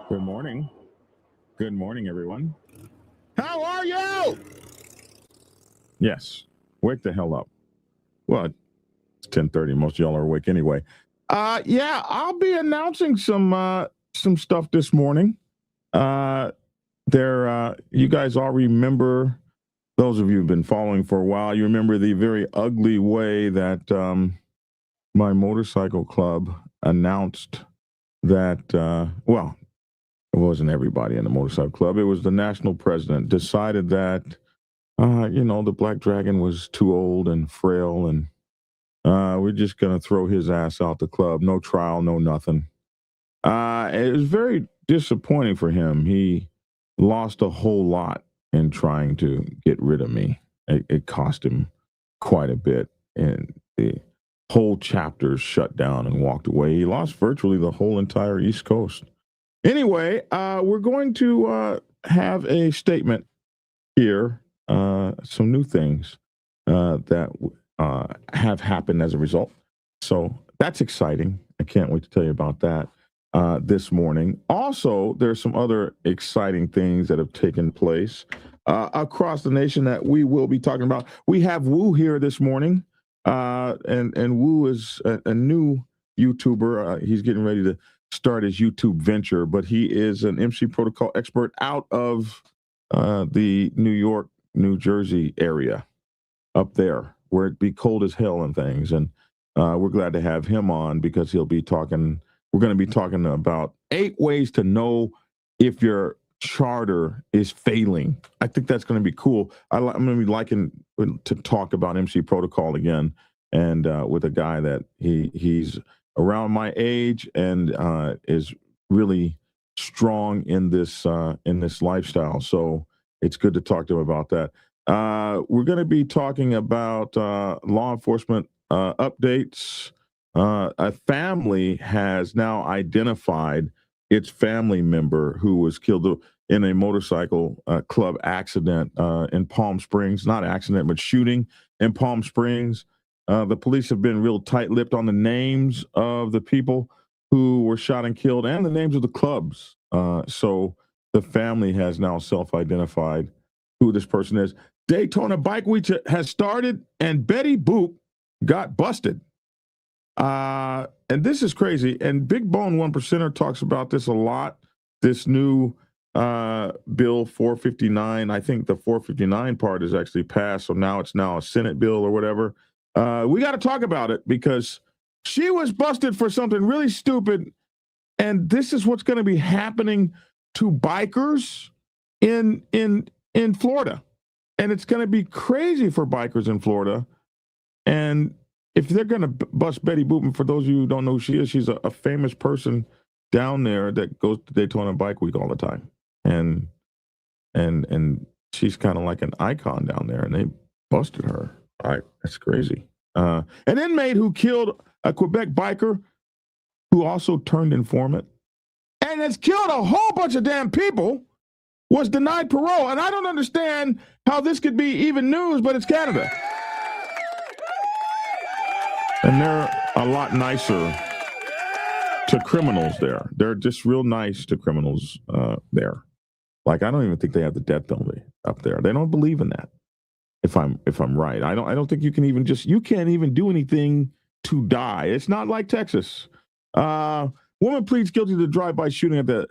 Good morning. Good morning, everyone. How are you? Yes. Wake the hell up. Well, it's 10:30. Most of y'all are awake anyway. Yeah, I'll be announcing some stuff this morning. You guys all remember, those of you who've been following for a while, you remember the very ugly way that my motorcycle club announced that, well, it wasn't everybody in the motorcycle club. It was the national president decided that, the Black Dragon was too old and frail, and we're just going to throw his ass out the club. No trial, no nothing. It was very disappointing for him. He lost a whole lot in trying to get rid of me. It cost him quite a bit, and the whole chapter shut down and walked away. He lost virtually the whole entire East Coast. Anyway, we're going to have a statement here, some new things that have happened as a result. So that's exciting. I can't wait to tell you about that this morning. Also, there's some other exciting things that have taken place across the nation that we will be talking about. We have Wu here this morning, and Wu is a new YouTuber. He's getting ready to start his YouTube venture, but he is an MC protocol expert out of the New York, New Jersey area up there where it'd be cold as hell and things. And we're glad to have him on because we're going to be talking about 8 ways to know if your charter is failing. I think that's going to be cool. I'm going to be liking to talk about MC protocol again, and with a guy that he's around my age and is really strong in this lifestyle. So it's good to talk to him about that. We're going to be talking about law enforcement updates. A family has now identified its family member who was killed in a motorcycle club accident in Palm Springs. Not accident, but shooting in Palm Springs. The police have been real tight-lipped on the names of the people who were shot and killed and the names of the clubs. So the family has now self-identified who this person is. Daytona Bike Week has started, and Betty Boop got busted. And this is crazy. And Big Bone One Percenter talks about this a lot. This new bill 459. I think the 459 part is actually passed, so now it's a Senate bill or whatever. We got to talk about it because she was busted for something really stupid, and this is what's going to be happening to bikers in Florida, and it's going to be crazy for bikers in Florida. And if they're going to bust Betty Boop, and for those of you who don't know who she is, she's a famous person down there that goes to Daytona Bike Week all the time, and she's kind of like an icon down there, and they busted her. All right, that's crazy. An inmate who killed a Quebec biker who also turned informant and has killed a whole bunch of damn people was denied parole. And I don't understand how this could be even news, but it's Canada. And they're a lot nicer to criminals there. They're just real nice to criminals there. Like, I don't even think they have the death penalty up there. They don't believe in that. If I'm right, I don't think you can't even do anything to die. It's not like Texas. Woman pleads guilty to drive-by shooting at the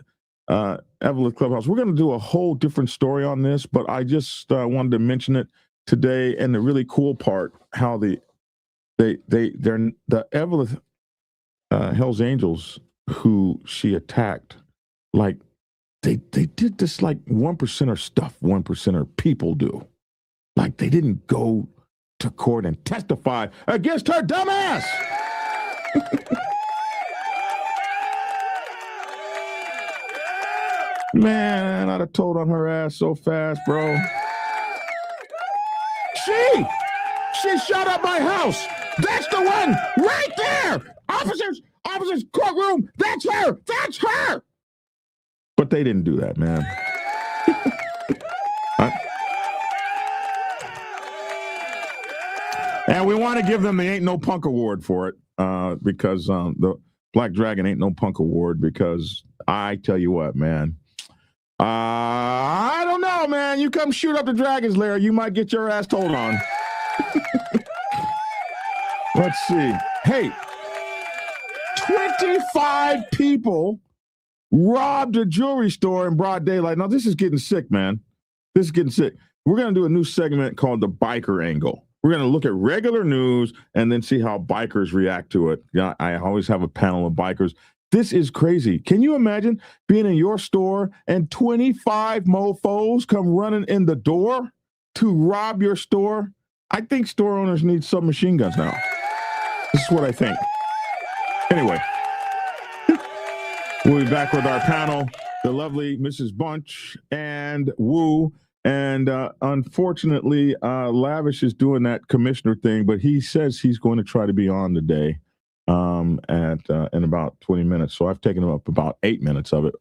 Eveleth clubhouse. We're going to do a whole different story on this, but I just wanted to mention it today. And the really cool part, how the Eveleth Hell's Angels who she attacked, like they did this like 1%er stuff 1%er people do. Like, they didn't go to court and testify against her dumbass. Man, I'd have told on her ass so fast, bro. She shot up my house. That's the one right there. Officers, courtroom. That's her. But they didn't do that, man. And we want to give them the Ain't No Punk Award for it because the Black Dragon ain't no punk award because I tell you what, man. I don't know, man. You come shoot up the Dragon's Lair, you might get your ass told on. Let's see. Hey, 25 people robbed a jewelry store in broad daylight. Now, this is getting sick, man. This is getting sick. We're going to do a new segment called the Biker Angle. We're going to look at regular news and then see how bikers react to it. Yeah, I always have a panel of bikers. This is crazy. Can you imagine being in your store and 25 mofos come running in the door to rob your store? I think store owners need submachine guns now. This is what I think. Anyway, we'll be back with our panel, the lovely Mrs. Bunch and Wu. And unfortunately, Lavish is doing that commissioner thing, but he says he's going to try to be on today in about 20 minutes. So I've taken up about 8 minutes of it.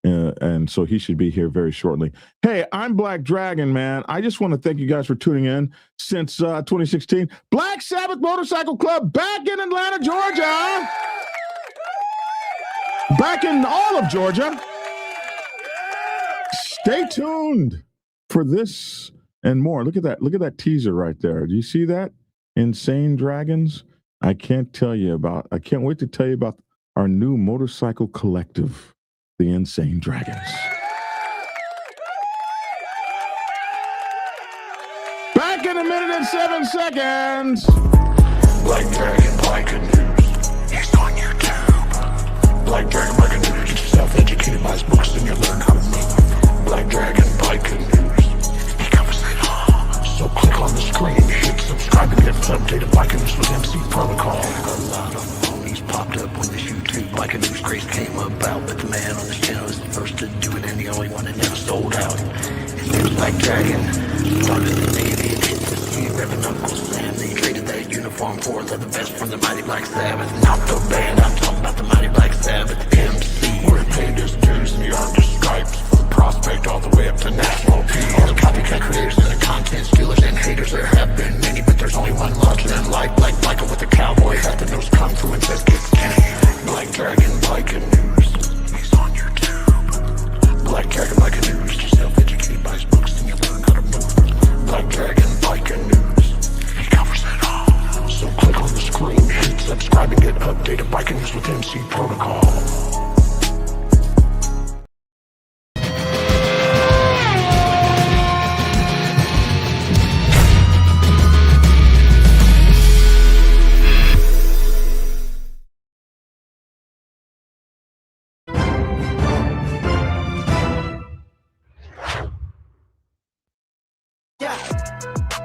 And so he should be here very shortly. Hey, I'm Black Dragon, man. I just want to thank you guys for tuning in since 2016. Black Sabbath Motorcycle Club back in Atlanta, Georgia. Back in all of Georgia. Stay tuned for this and more. Look at that. Look at that teaser right there. Do you see that? Insane Dragons. I can't wait to tell you about our new motorcycle collective, the Insane Dragons. Back in a minute and 7 seconds. Black Dragon Biker News. He's on YouTube. Black Dragon Biker News. Get yourself educated by his books and you'll learn how to move. Black Dragon Biker News. He covers it all. So click on the screen, hit subscribe and get updated Biker News with MC Protocol. A lot of phonies popped up when this YouTube Biker News craze came about, but the man on this channel is the first to do it and the only one that never sold out. His name's Black Dragon. Started in the 80s. He repping Uncle Sam. They traded that uniform for the best from the mighty Black Sabbath. Not the band, I'm talking about the mighty Black Sabbath MC. Where he paid his dues and he earned his stripes. From prospect all the way up to national P. All the copycat creators and the content stealers and haters, there have been many, but there's only one larger than life. Black Biker with a cowboy hat that knows kung fu and says get skinny. Black Dragon Biker News. He's on YouTube. Black Dragon Biker News. Get yourself educated by his books and you'll learn how to move. Black Dragon Biker News. He covers it all. So click on the screen, hit subscribe and get updated Biker News with MC Protocol.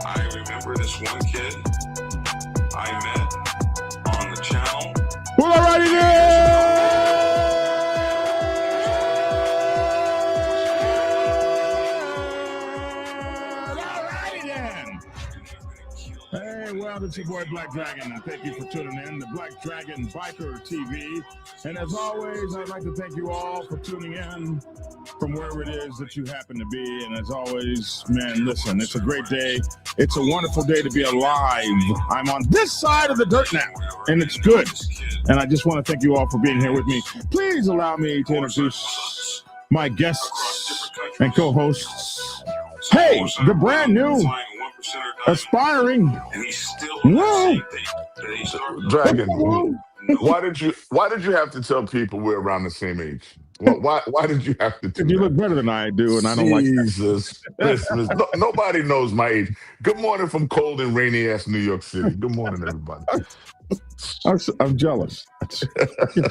I remember this one kid I met on the channel. Well, alrighty then. Hey, well, it's your boy Black Dragon, and thank you for tuning in to Black Dragon Biker TV. And as always, I'd like to thank you all for tuning in from wherever it is that you happen to be. And as always, man, listen, it's a great day. It's a wonderful day to be alive. I'm on this side of the dirt now, and it's good. And I just want to thank you all for being here with me. Please allow me to introduce my guests and co-hosts. Hey, the brand new, aspiring, whoa, Dragon, why did you have to tell people we're around the same age? Why did you have to do you that? look better than I do, and I don't like that. Jesus Christmas. Nobody knows my age. Good morning from cold and rainy ass New York City. Good morning, everybody. I'm jealous.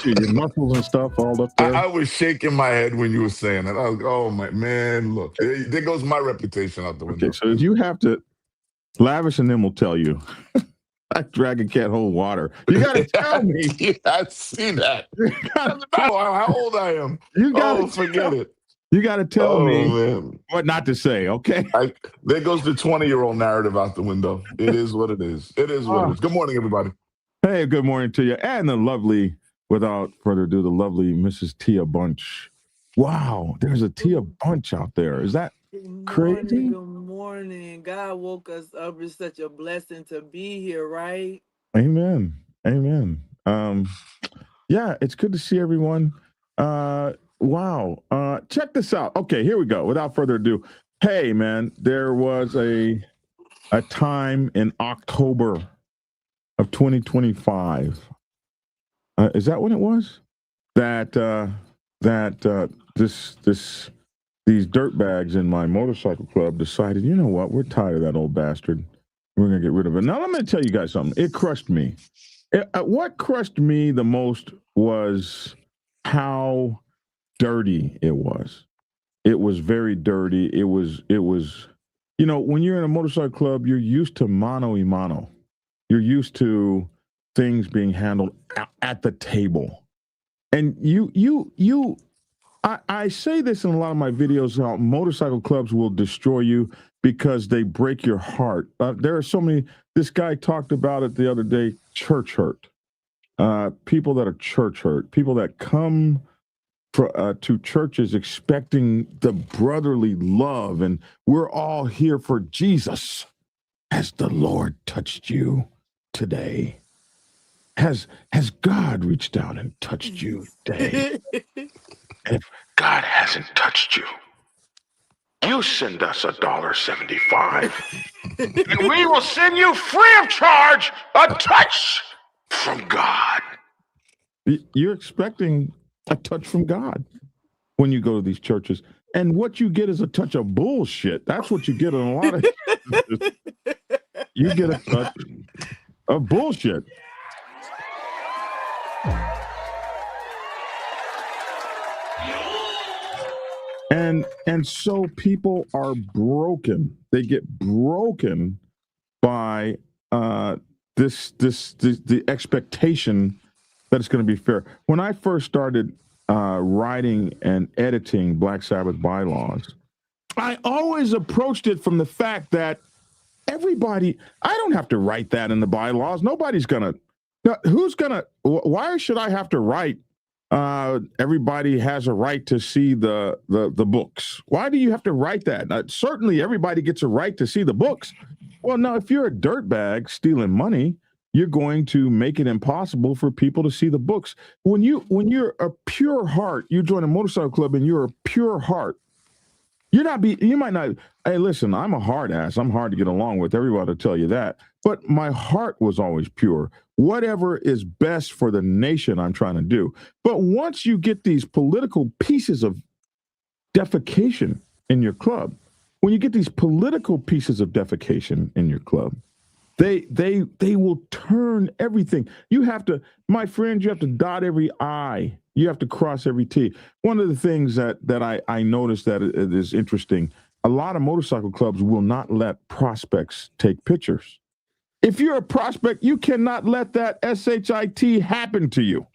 Your muscles and stuff all up there. I was shaking my head when you were saying that. I was, oh my man, look, there goes my reputation out the window. Okay, so if you have to, Lavish and them will tell you. That dragon can't hold water. You got to tell me. Yeah, I see that. Doesn't matter how old I am. You got forget it. You got to tell me man. what not to say, okay? There goes the 20-year-old narrative out the window. It is what it is. It is what it is. Good morning, everybody. Hey, good morning to you. And the lovely, without further ado, the lovely Mrs. Tia Bunch. Wow, there's a Tia Bunch out there. Is that crazy? Good morning. God woke us up. It's such a blessing to be here, right? Amen. Amen. Yeah, it's good to see everyone. Wow. Check this out. Okay, here we go. Without further ado, hey man, there was a time in October of 2025. Is that when it was? That these dirtbags in my motorcycle club decided, you know what, we're tired of that old bastard. We're gonna get rid of it. Now, let me tell you guys something. It crushed me. What crushed me the most was how dirty it was. It was very dirty. It was, you know, when you're in a motorcycle club, you're used to mano a mano. You're used to things being handled at the table. And I say this in a lot of my videos, how motorcycle clubs will destroy you because they break your heart. There are so many, this guy talked about it the other day, church hurt. People that are church hurt, people that come to churches expecting the brotherly love, and we're all here for Jesus. Has the Lord touched you today? Has God reached out and touched you today? And if God hasn't touched you, you send us $1.75, and we will send you free of charge a touch from God. You're expecting a touch from God when you go to these churches, and what you get is a touch of bullshit. That's what you get in a lot of. You get a touch of bullshit. And so people are broken. They get broken by the expectation that it's going to be fair. When I first started writing and editing Black Sabbath bylaws, I always approached it from the fact that everybody, I don't have to write that in the bylaws. Nobody's going to, why should I have to write everybody has a right to see the books? Why do you have to write that? Certainly everybody gets a right to see the books. Well, now, if you're a dirtbag stealing money, you're going to make it impossible for people to see the books. When you're a pure heart, you join a motorcycle club and you're a pure heart. You might not, hey, listen, I'm a hard ass. I'm hard to get along with. Everybody will tell you that. But my heart was always pure. Whatever is best for the nation, I'm trying to do. But once you get these political pieces of defecation in your club, when you get these political pieces of defecation in your club, they will turn everything. You have to, my friend, you have to dot every I. You have to cross every T. One of the things that I noticed that is interesting, a lot of motorcycle clubs will not let prospects take pictures. If you're a prospect, you cannot let that SHIT happen to you.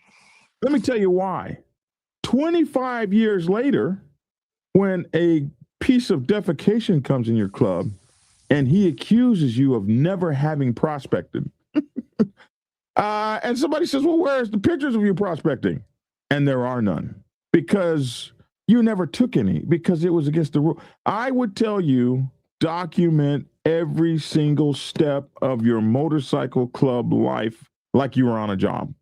Let me tell you why. 25 years later, when a piece of defecation comes in your club and he accuses you of never having prospected, and somebody says, well, where's the pictures of you prospecting? And there are none, because you never took any, because it was against the rule. I would tell you, document every single step of your motorcycle club life like you were on a job.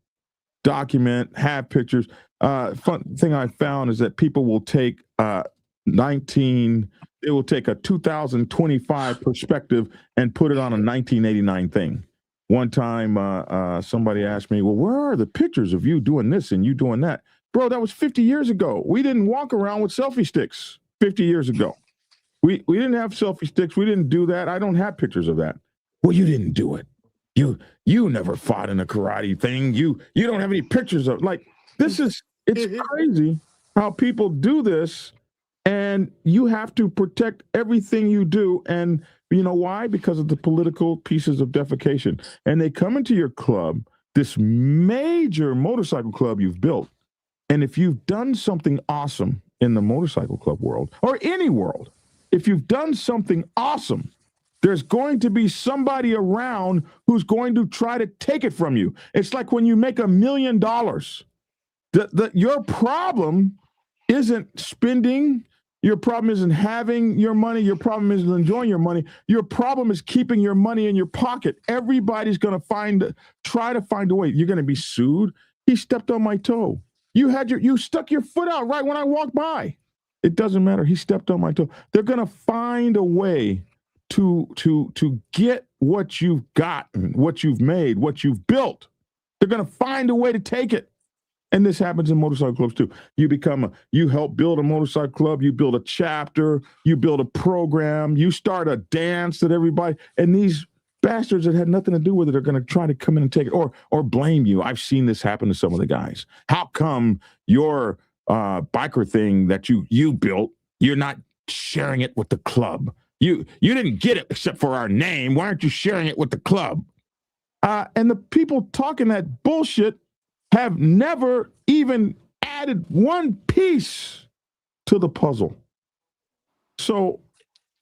Document, have pictures. Fun thing I found is that people will take they will take a 2025 perspective and put it on a 1989 thing. One time, somebody asked me, well, where are the pictures of you doing this and you doing that? Bro, that was 50 years ago. We didn't walk around with selfie sticks 50 years ago. We didn't have selfie sticks. We didn't do that. I don't have pictures of that. Well, you didn't do it. You never fought in a karate thing. You don't have any pictures of, like, it's crazy how people do this, and you have to protect everything you do. And you know why? Because of the political pieces of defecation. And they come into your club, this major motorcycle club you've built. And if you've done something awesome in the motorcycle club world, or any world, if you've done something awesome, there's going to be somebody around who's going to try to take it from you. It's like when you make $1 million, your problem isn't spending. Your problem isn't having your money. Your problem isn't enjoying your money. Your problem is keeping your money in your pocket. Everybody's going to try to find a way. You're going to be sued. He stepped on my toe. You stuck your foot out right when I walked by. It doesn't matter. He stepped on my toe. They're going to find a way to get what you've gotten, what you've made, what you've built. They're going to find a way to take it. And this happens in motorcycle clubs too. You help build a motorcycle club, you build a chapter, you build a program, you start a dance that everybody, and these bastards that had nothing to do with it are going to try to come in and take it or blame you. I've seen this happen to some of the guys. How come your biker thing that you built, you're not sharing it with the club? You didn't get it except for our name. Why aren't you sharing it with the club? And the people talking that bullshit have never even added one piece to the puzzle. So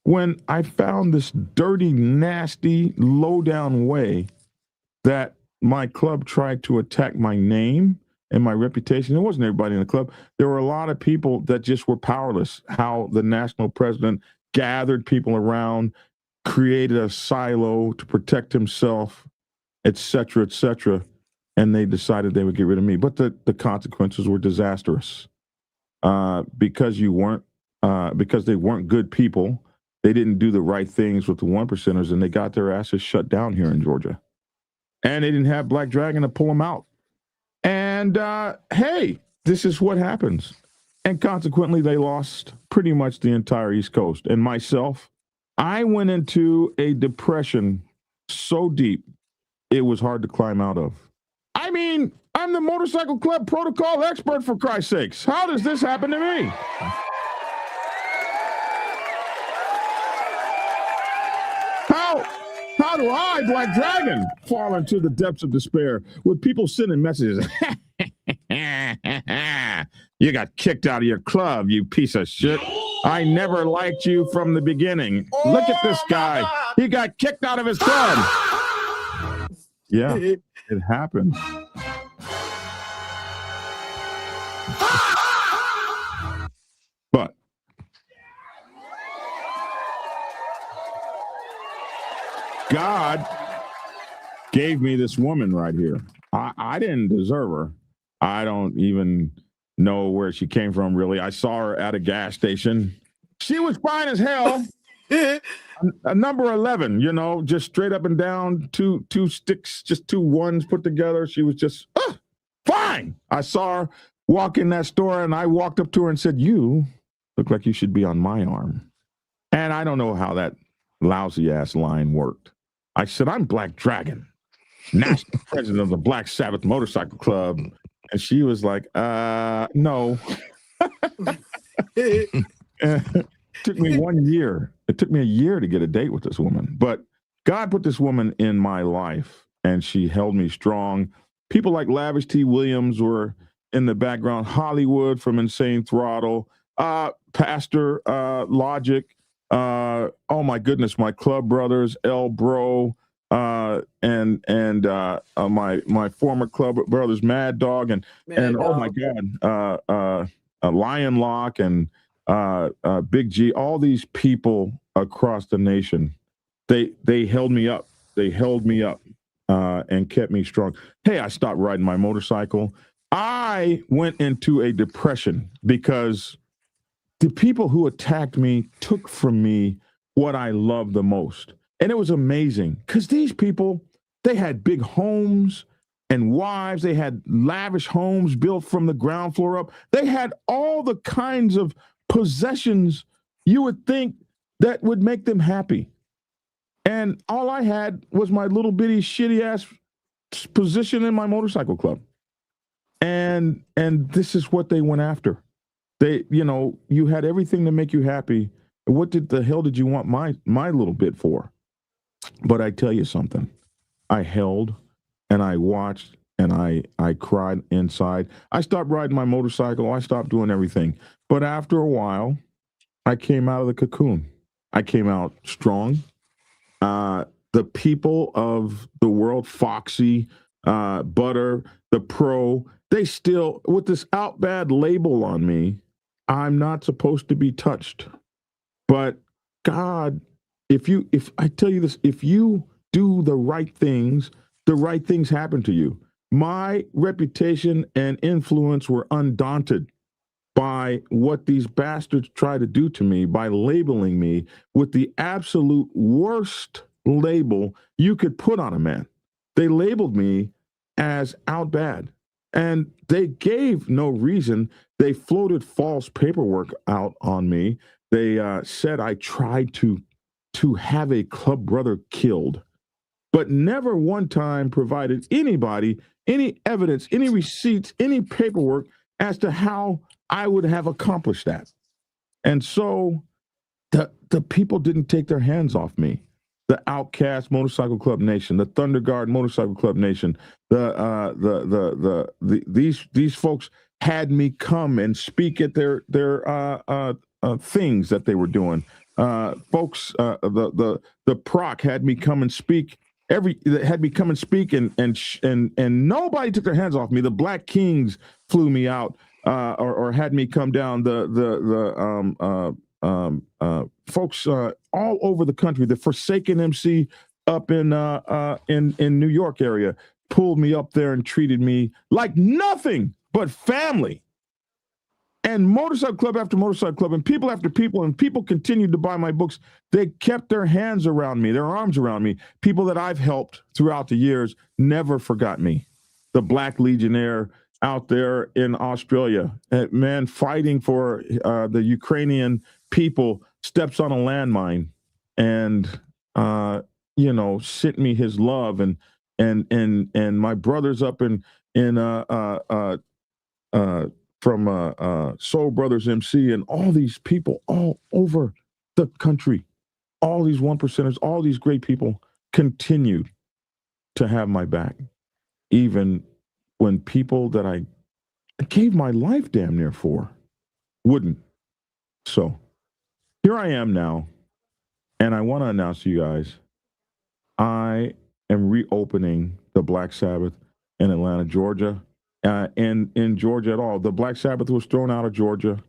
when I found this dirty, nasty, low-down way that my club tried to attack my name and my reputation, it wasn't everybody in the club. There were a lot of people that just were powerless. How the national president gathered people around, created a silo to protect himself, et cetera, and they decided they would get rid of me. But the consequences were disastrous because they weren't good people. They didn't do the right things with the 1%ers, and they got their asses shut down here in Georgia. And they didn't have Black Dragon to pull them out. And hey, this is what happens. And consequently, they lost pretty much the entire East Coast. And myself, I went into a depression so deep, it was hard to climb out of. I mean, I'm the motorcycle club protocol expert, for Christ's sakes. How does this happen to me? How do I, Black Dragon, fall into the depths of despair with people sending messages? You got kicked out of your club, you piece of shit. I never liked you from the beginning. Look at this guy. He got kicked out of his club. Yeah, it happened. But God gave me this woman right here. I didn't deserve her. I don't even know where she came from, really. I saw her at a gas station. She was fine as hell. A number 11, just straight up and down, two sticks, just two ones put together. She was just fine. I saw her walk in that store, and I walked up to her and said, "You look like you should be on my arm." And I don't know how that lousy ass line worked. I said, "I'm Black Dragon, national president of the Black Sabbath Motorcycle Club." And she was like, no. It took me 1 year. It took me a year to get a date with this woman. But God put this woman in my life, and she held me strong. People like Lavish T. Williams were in the background. Hollywood from Insane Throttle. Pastor Logic. Oh, my goodness. My club brothers, El Bro. And my former club brothers, Mad Dog, and oh my God, Lion Lock and Big G, all these people across the nation, they held me up. They held me up and kept me strong. Hey, I stopped riding my motorcycle. I went into a depression because the people who attacked me took from me what I love the most. And it was amazing because these people, they had big homes and wives. They had lavish homes built from the ground floor up. They had all the kinds of possessions you would think that would make them happy. And all I had was my little bitty shitty ass position in my motorcycle club. And this is what they went after. They, you had everything to make you happy. What the hell did you want my little bit for? But I tell you something, I held and I watched and I cried inside. I stopped riding my motorcycle. I stopped doing everything. But after a while, I came out of the cocoon. I came out strong. The people of the world, Foxy, Butter, the Pro, they still, with this out bad label on me, I'm not supposed to be touched. But God, if I tell you this, if you do the right things happen to you. My reputation and influence were undaunted by what these bastards try to do to me by labeling me with the absolute worst label you could put on a man. They labeled me as out bad, and they gave no reason. They floated false paperwork out on me. They said I tried to have a club brother killed, but never one time provided anybody any evidence, any receipts, any paperwork as to how I would have accomplished that. And so the people didn't take their hands off me. The Outcast Motorcycle Club Nation, the Thunder Guard Motorcycle Club Nation, these folks had me come and speak at their things that they were doing. Folks, the Proc had me come and speak. And nobody took their hands off me. The Black Kings flew me out or had me come down. Folks all over the country. The Forsaken MC up in New York area pulled me up there and treated me like nothing but family. And motorcycle club after motorcycle club, and people after people, and people continued to buy my books. They kept their hands around me, their arms around me. People that I've helped throughout the years never forgot me. The Black Legionnaire out there in Australia, man, fighting for the Ukrainian people, steps on a landmine and sent me his love, and my brothers up from Soul Brothers MC, and all these people all over the country, all these one percenters, all these great people continued to have my back, even when people that I gave my life damn near for wouldn't. So here I am now, and I want to announce to you guys, I am reopening the Black Sabbath in Atlanta, Georgia. In Georgia at all. The Black Sabbath was thrown out of Georgia.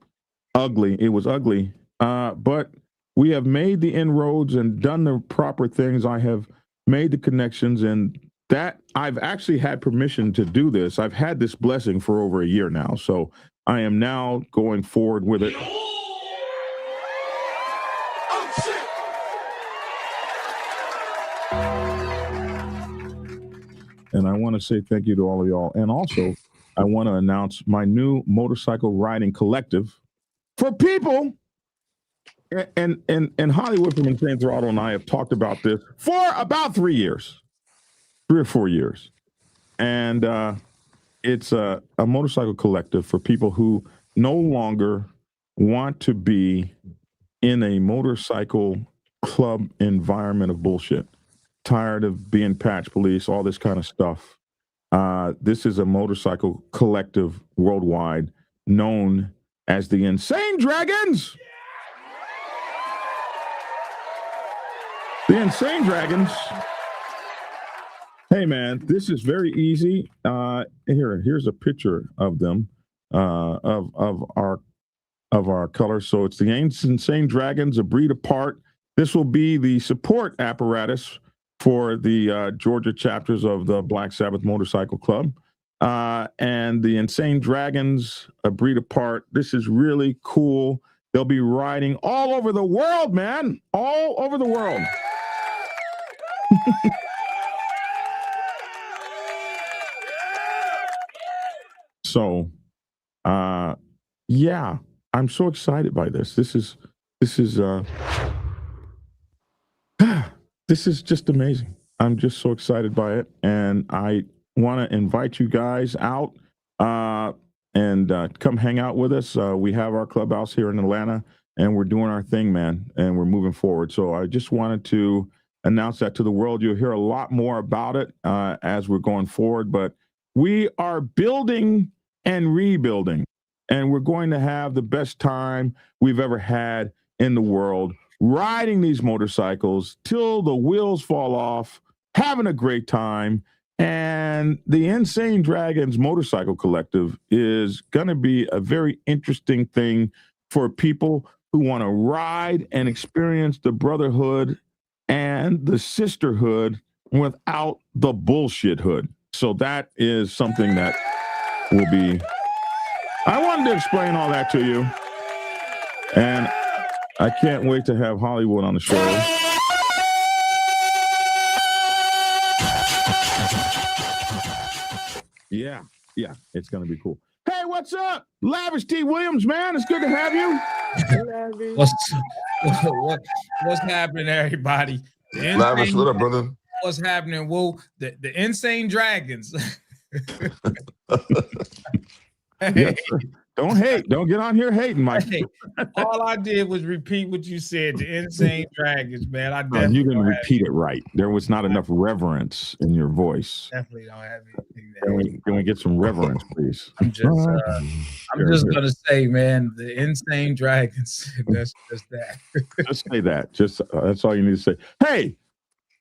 Ugly. It was ugly. But we have made the inroads and done the proper things. I have made the connections, and that I've actually had permission to do this. I've had this blessing for over a year now. So I am now going forward with it. And I want to say thank you to all of y'all. And also, I want to announce my new motorcycle riding collective for people. And Hollywood from Insane Throttle and I have talked about this for about 3 or 4 years. And it's a motorcycle collective for people who no longer want to be in a motorcycle club environment of bullshit. Tired of being patch police, all this kind of stuff. This is a motorcycle collective worldwide known as the Insane Dragons. The Insane Dragons. Hey man, this is very easy. Here's a picture of them, of our colors. So it's the Insane Dragons, a breed apart. This will be the support apparatus for the Georgia chapters of the Black Sabbath Motorcycle Club. And the Insane Dragons, a breed apart. This is really cool. They'll be riding all over the world, man. All over the world. So, yeah, I'm so excited by this. This is just amazing. I'm just so excited by it. And I want to invite you guys out and come hang out with us. We have our clubhouse here in Atlanta, and we're doing our thing, man, and we're moving forward. So I just wanted to announce that to the world. You'll hear a lot more about it as we're going forward, but we are building and rebuilding, and we're going to have the best time we've ever had in the world, riding these motorcycles till the wheels fall off, having a great time. And the Insane Dragons Motorcycle Collective is going to be a very interesting thing for people who want to ride and experience the brotherhood and the sisterhood without the bullshit hood. So that is something that will be. I wanted to explain all that to you, and I can't wait to have Hollywood on the show. Yeah, it's gonna be cool. Hey, what's up, Lavish T. Williams, man? It's good to have you. What's happening, everybody? Lavish, what up, brother? What's happening? Whoa, the insane dragons. Yes, don't hate. Don't get on here hating, Mike. Hey, all I did was repeat what you said. The insane dragons, man. I No, you didn't repeat it right. There was not enough reverence in your voice. Definitely don't have anything. Can we get some reverence, please? I'm just gonna say, man, the insane dragons. That's that. Just say that. Just that's all you need to say. Hey,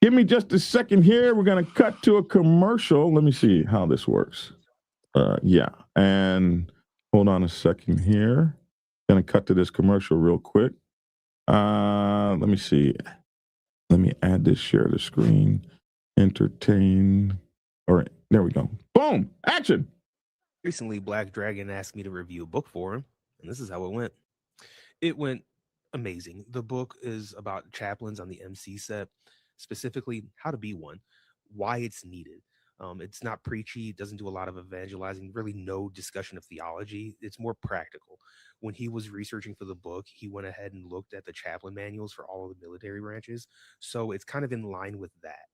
give me just a second here. We're gonna cut to a commercial. Let me see how this works. Yeah, and hold on a second here. Gonna cut to this commercial real quick. Let me see. Let me add this, share the screen, entertain. All right, there we go. Boom, action. Recently, Black Dragon asked me to review a book for him, and this is how it went. It went amazing. The book is about chaplains on the MC set, specifically how to be one, why it's needed. It's not preachy, it doesn't do a lot of evangelizing, really no discussion of theology. It's more practical. When he was researching for the book, he went ahead and looked at the chaplain manuals for all of the military branches. So it's kind of in line with that.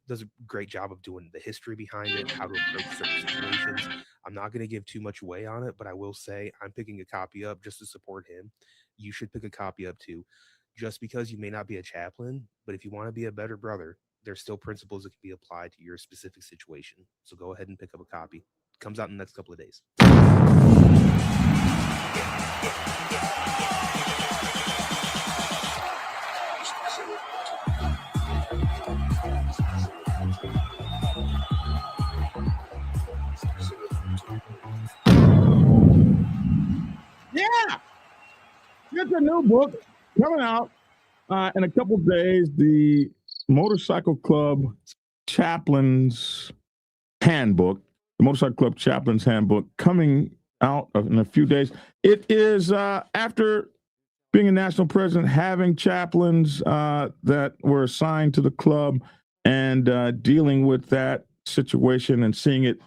Does a great job of doing the history behind it, how to approach certain situations. I'm not going to give too much away on it, but I will say I'm picking a copy up just to support him. You should pick a copy up too. Just because you may not be a chaplain, but if you want to be a better brother, there's still principles that can be applied to your specific situation. So go ahead and pick up a copy. It comes out in the next couple of days. Yeah, it's a new book coming out in a couple of days. The Motorcycle Club Chaplain's Handbook, the Motorcycle Club Chaplain's Handbook, coming out in a few days. It is after being a national president, having chaplains that were assigned to the club and dealing with that situation and seeing it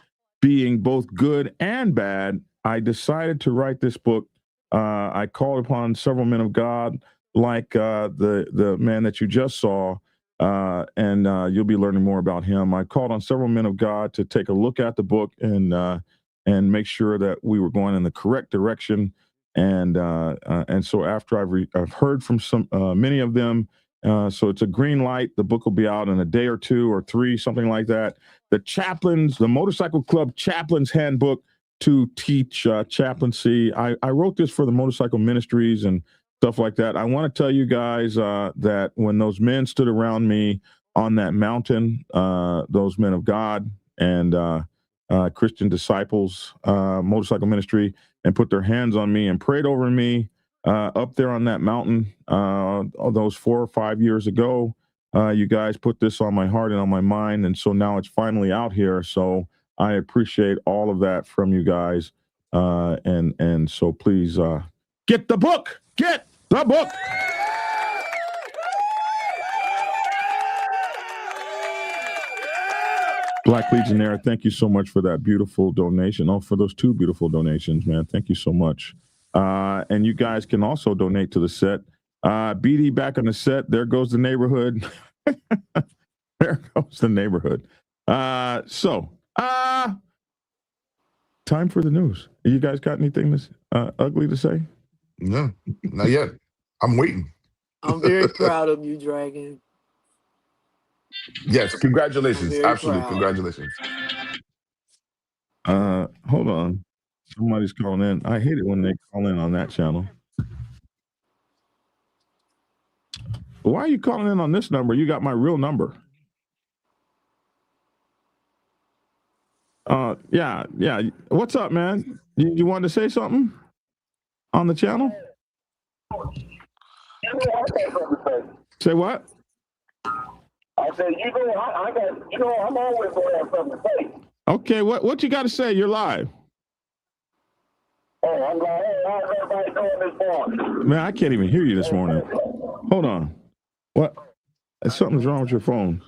being both good and bad. I decided to write this book. I called upon several men of God, like the man that you just saw, and you'll be learning more about him. I called on several men of God to take a look at the book and make sure that we were going in the correct direction. And so after I've heard from many of them, so it's a green light. The book will be out in a day or two or three, something like that. The Motorcycle Club Chaplain's Handbook to teach chaplaincy. I wrote this for the motorcycle ministries and stuff like that. I want to tell you guys that when those men stood around me on that mountain, those men of God and Christian disciples, motorcycle ministry, and put their hands on me and prayed over me up there on that mountain those 4 or 5 years ago. You guys put this on my heart and on my mind, and so now it's finally out here. So I appreciate all of that from you guys, and so please get the book. Get the book. Black Legionnaire, thank you so much for that beautiful donation. Oh, for those 2 beautiful donations, man. Thank you so much. And you guys can also donate to the set. BD back on the set. There goes the neighborhood. There goes the neighborhood. Time for the news. You guys got anything ugly to say? No, not yet. I'm waiting. I'm very proud of you, Dragon. Yes, congratulations. Absolutely, proud. congratulations. Hold on. Somebody's calling in. I hate it when they call in on that channel. Why are you calling in on this number? You got my real number. Yeah. What's up, man? You wanted to say something on the channel? Say what? I said, I got, I'm always going to have something to say. Okay, what you got to say? You're live. Oh, I'm like, hey, how's everybody doing this morning? Man, I can't even hear you this morning. Hold on. What? Something's wrong with your phone.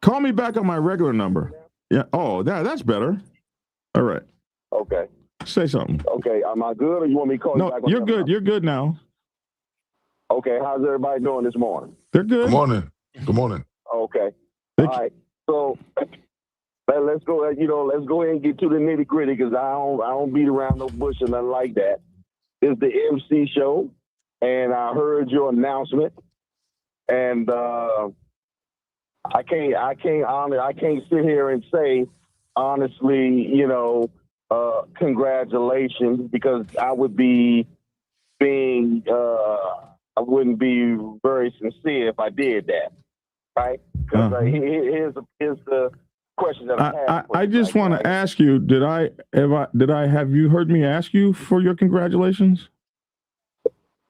Call me back on my regular number. Yeah. Oh, that's better. All right. Okay. Say something. Okay. Am I good, or you want me to call you back? No, you're good. You're good now. Okay. How's everybody doing this morning? They're good. Good morning. Good morning. Okay. All right. So let's go. Let's go ahead and get to the nitty gritty, because I don't beat around no bush or nothing like that. It's the MC show, and I heard your announcement, and I can't sit here and say honestly, congratulations, because I would be being I wouldn't be very sincere if I did that, right? Because here's the question that I have. I just want to ask you: have you heard me ask you for your congratulations?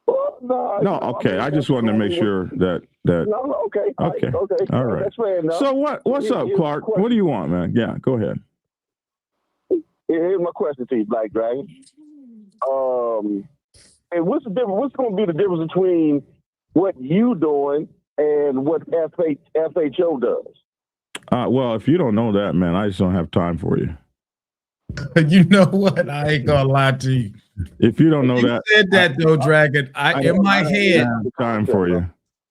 Well, no. Okay. I just wanted to make sure that. No. Okay. Okay. All right. That's fair enough. So what's up, Clark? What do you want, man? Yeah, go ahead. Here's my question to you, Black Dragon. And what's the difference? What's going to be the difference between what you doing and what FHO does? Well, if you don't know that, man, I just don't have time for you. You know what? I ain't gonna lie to you. If you don't know you that, said that though, Dragon. In my head, time for you.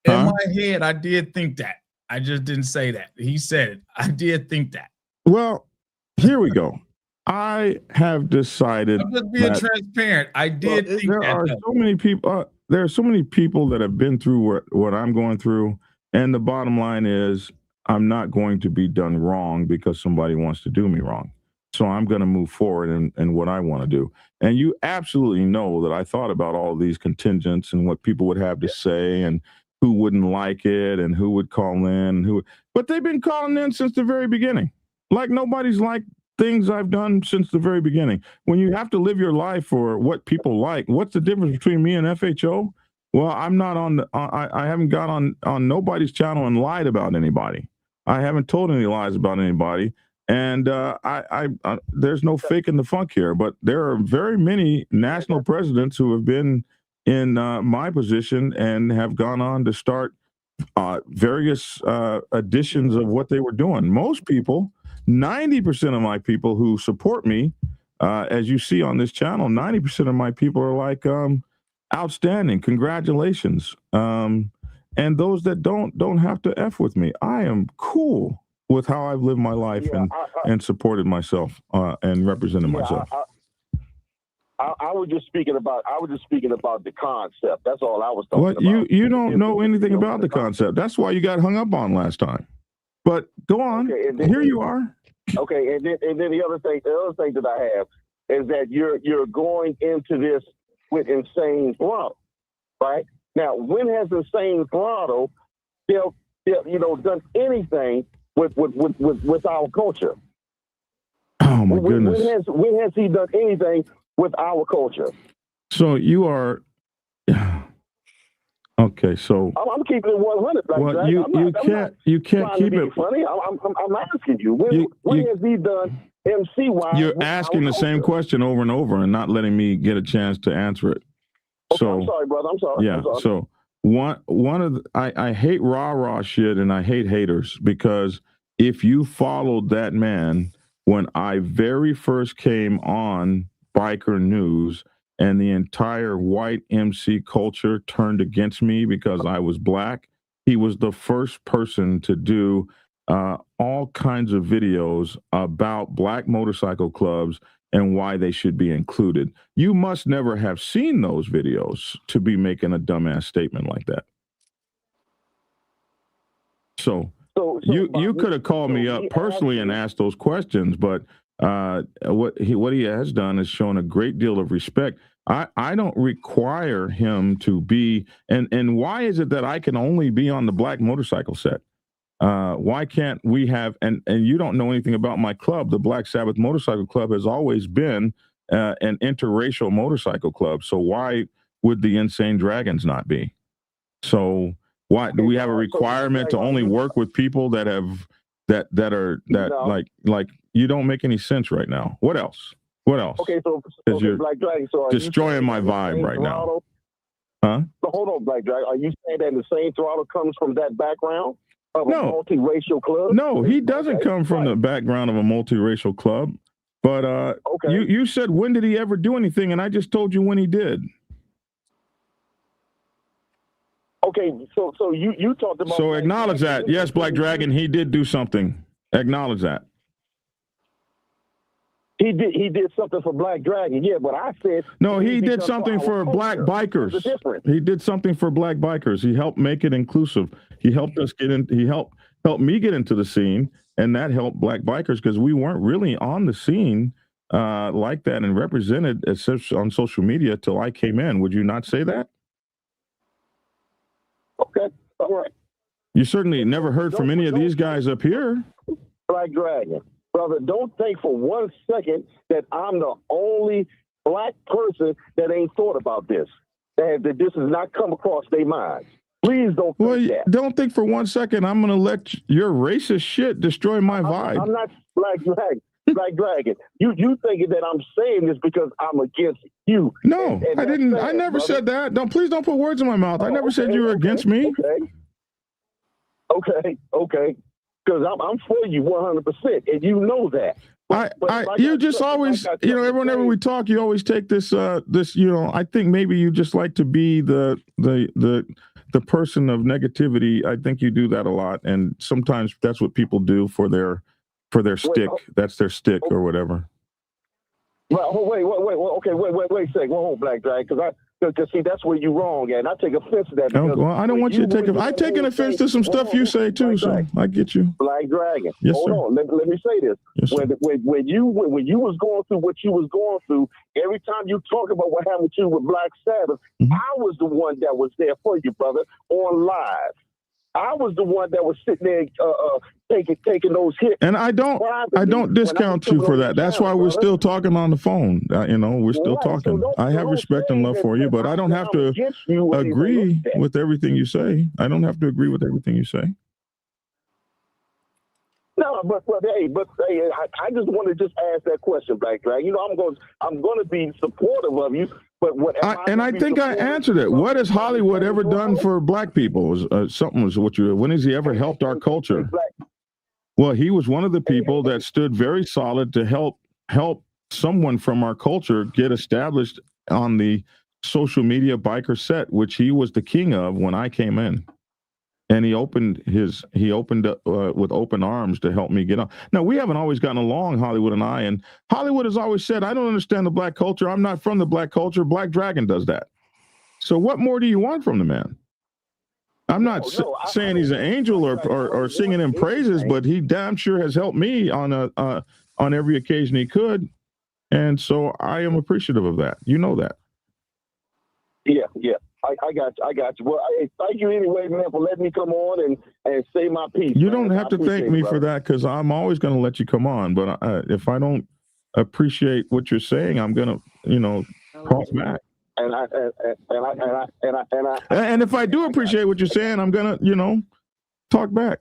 In my head, I did think that. I just didn't say that. He said it. I did think that. Well, here we go. I have decided. I'm just being transparent. I did think there are so many people. There are so many people that have been through what I'm going through, and the bottom line is, I'm not going to be done wrong because somebody wants to do me wrong. So I'm going to move forward in what I want to do. And you absolutely know that I thought about all these contingents and what people would have to say and who wouldn't like it and who would call in but they've been calling in since the very beginning. Like nobody's liked things I've done since the very beginning. When you have to live your life for what people like, what's the difference between me and FHO? Well, I'm not I haven't got on nobody's channel and lied about anybody. I haven't told any lies about anybody. And there's no faking the funk here, but there are very many national presidents who have been in my position and have gone on to start various editions of what they were doing. Most people, 90% of my people who support me, as you see on this channel, 90% of my people are like, outstanding, congratulations. And those that don't have to F with me. I am cool with how I've lived my life and supported myself and represented myself. I was just speaking about the concept. That's all I was talking about. You don't know anything about the concept. That's why you got hung up on last time. But go on. Okay, here you are. Okay, and then the other thing that I have is that you're going into this with insane throttle, right? Now, when has insane throttle done anything with our culture? Oh my goodness! When has he done anything with our culture? So you are okay. So I'm keeping it 100. Well, you can't keep it funny. I'm asking you when has he done MC wise? You're asking the same question over and over and not letting me get a chance to answer it. Okay, so I'm sorry, brother. I'm sorry. Yeah. So one of I hate rah shit and I hate haters, because if you followed that man when I very first came on Biker News and the entire white MC culture turned against me because I was black, he was the first person to do all kinds of videos about black motorcycle clubs and why they should be included. You must never have seen those videos to be making a dumbass statement like that. So you could have called me up personally and asked those questions, but what he has done is shown a great deal of respect. I don't require him to be, and why is it that I can only be on the black motorcycle set? Why can't we have, and you don't know anything about my club, the Black Sabbath Motorcycle Club has always been an interracial motorcycle club. So why would the Insane Dragons not be? So Why do we have a requirement to only work with people that have like you don't make any sense right now? What else? What else? Okay, so you're Black Dragon, so destroying my vibe right now. Huh? So hold on, Black Dragon. Are you saying that the same throttle comes from that background of a multiracial club? No, he doesn't come from the background of a multiracial club. But you said, when did he ever do anything? And I just told you when he did. Okay, so you talked about. So acknowledge that. Yes, Black Dragon, he did do something. Acknowledge that. He did something for Black Dragon, yeah, but I said no. He did something for Black bikers. He did something for Black bikers. He helped make it inclusive. He helped us get in. He helped me get into the scene, and that helped Black bikers because we weren't really on the scene like that and represented on social media till I came in. Would you not say that? Okay, all right. You certainly never heard from any of these guys up here. Black Dragon. Brother, don't think for 1 second that I'm the only Black person that ain't thought about this, that this has not come across their minds. Please don't think that. Don't think for 1 second I'm going to let your racist shit destroy my vibe. I'm not Black Dragon. Black Dragon, you thinking that I'm saying this because I'm against you. No, I didn't. I never said that. Please don't put words in my mouth. I never said you were against me. Okay. Because I'm for you 100%, and you know that. You just always, whenever we talk, you always take this. I think maybe you just like to be the person of negativity. I think you do that a lot, and sometimes that's what people do for their stick. That's their stick or whatever. Well, wait. Okay, wait a second. Hold on, Black Dragon, because see, that's where you're wrong, and I take offense to that. Well, I don't want you to take offense. I take an offense to some stuff you say too, so I get you. Black Dragon. Yes, hold sir. on. Let me say this. Yes, when you was going through what you was going through, every time you talk about what happened to you with Black Sabbath, I was the one that was there for you, brother, on live. I was the one that was sitting there taking those hits. And I don't discount you for that. That's why we're still talking on the phone. We're still talking. I have respect and love for you, but I don't have to agree with everything you say. I don't have to agree with everything you say. No, but hey, I just want to just ask that question, Black Dragon. I'm going to be supportive of you. But I think I answered it. What has Hollywood ever done for Black people? When has he ever helped our culture? Well, he was one of the people that stood very solid to help someone from our culture get established on the social media biker set, which he was the king of when I came in. And he opened with open arms to help me get on. Now, we haven't always gotten along, Hollywood and I, and Hollywood has always said, I don't understand the Black culture. I'm not from the Black culture. Black Dragon does that. So what more do you want from the man? I'm not saying he's an angel or singing him praises, but he damn sure has helped me on every occasion he could. And so I am appreciative of that. You know that. Yeah. I got you. Well, thank you anyway, man, for letting me come on and say my piece. You don't have to thank me for that, because I'm always going to let you come on. But if I don't appreciate what you're saying, I'm going to, talk back. And if I do appreciate what you're saying, I'm going to, talk back.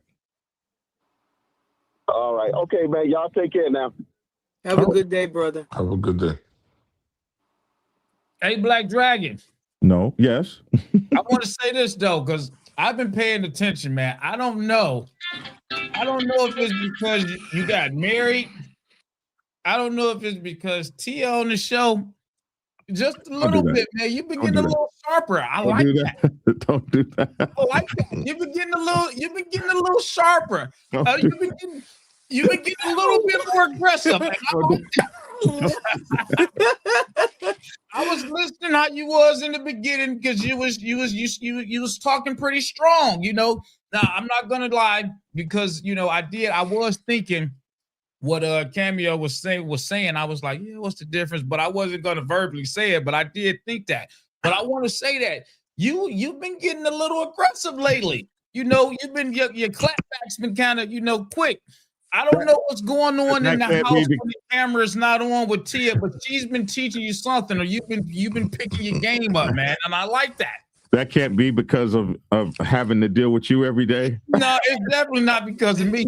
All right. Okay, man. Y'all take care now. Have a good day, brother. Have a good day. Hey, Black Dragon. No. Yes. I want to say this though, because I've been paying attention, man. I don't know if it's because you got married. I don't know if it's because Tia on the show. Just a little bit, man. You've been getting a little sharper. I like that. Don't do that. I like that. You've been getting a little sharper. You've been getting a little bit more aggressive. I was listening how you was in the beginning, because you was talking pretty strong, Now, I'm not gonna lie, because I was thinking what Cameo was saying. I was like, yeah, what's the difference? But I wasn't gonna verbally say it, but I did think that. But I want to say that you've been getting a little aggressive lately. You've been your clapback's been kind of quick. I don't know what's going on in the house when the camera's not on with Tia, but she's been teaching you something, or you've been picking your game up, man, and I like that. That can't be because of having to deal with you every day. No, it's definitely not because of me.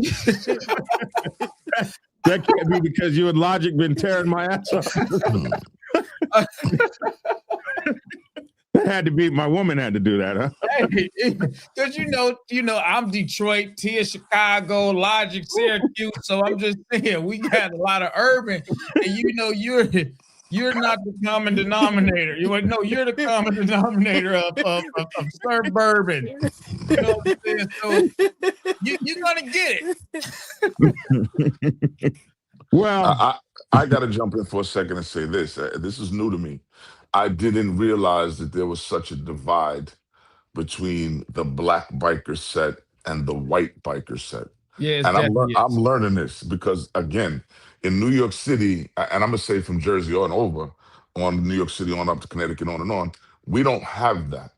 That can't be because you and Logic been tearing my ass up. That had to be, my woman had to do that, huh? Because you know, I'm Detroit, Tia, Chicago, Logic, Syracuse. So I'm just saying we got a lot of urban, and you know, you're not the common denominator. You're the common denominator of suburban. You know what I'm saying? So you're gonna get it. Well, I got to jump in for a second and say this. This is new to me. I didn't realize that there was such a divide between the black biker set and the white biker set. Yes, And I'm learning this because, again, in New York City, and I'm going to say from Jersey on over, on New York City on up to Connecticut, on and on, we don't have that.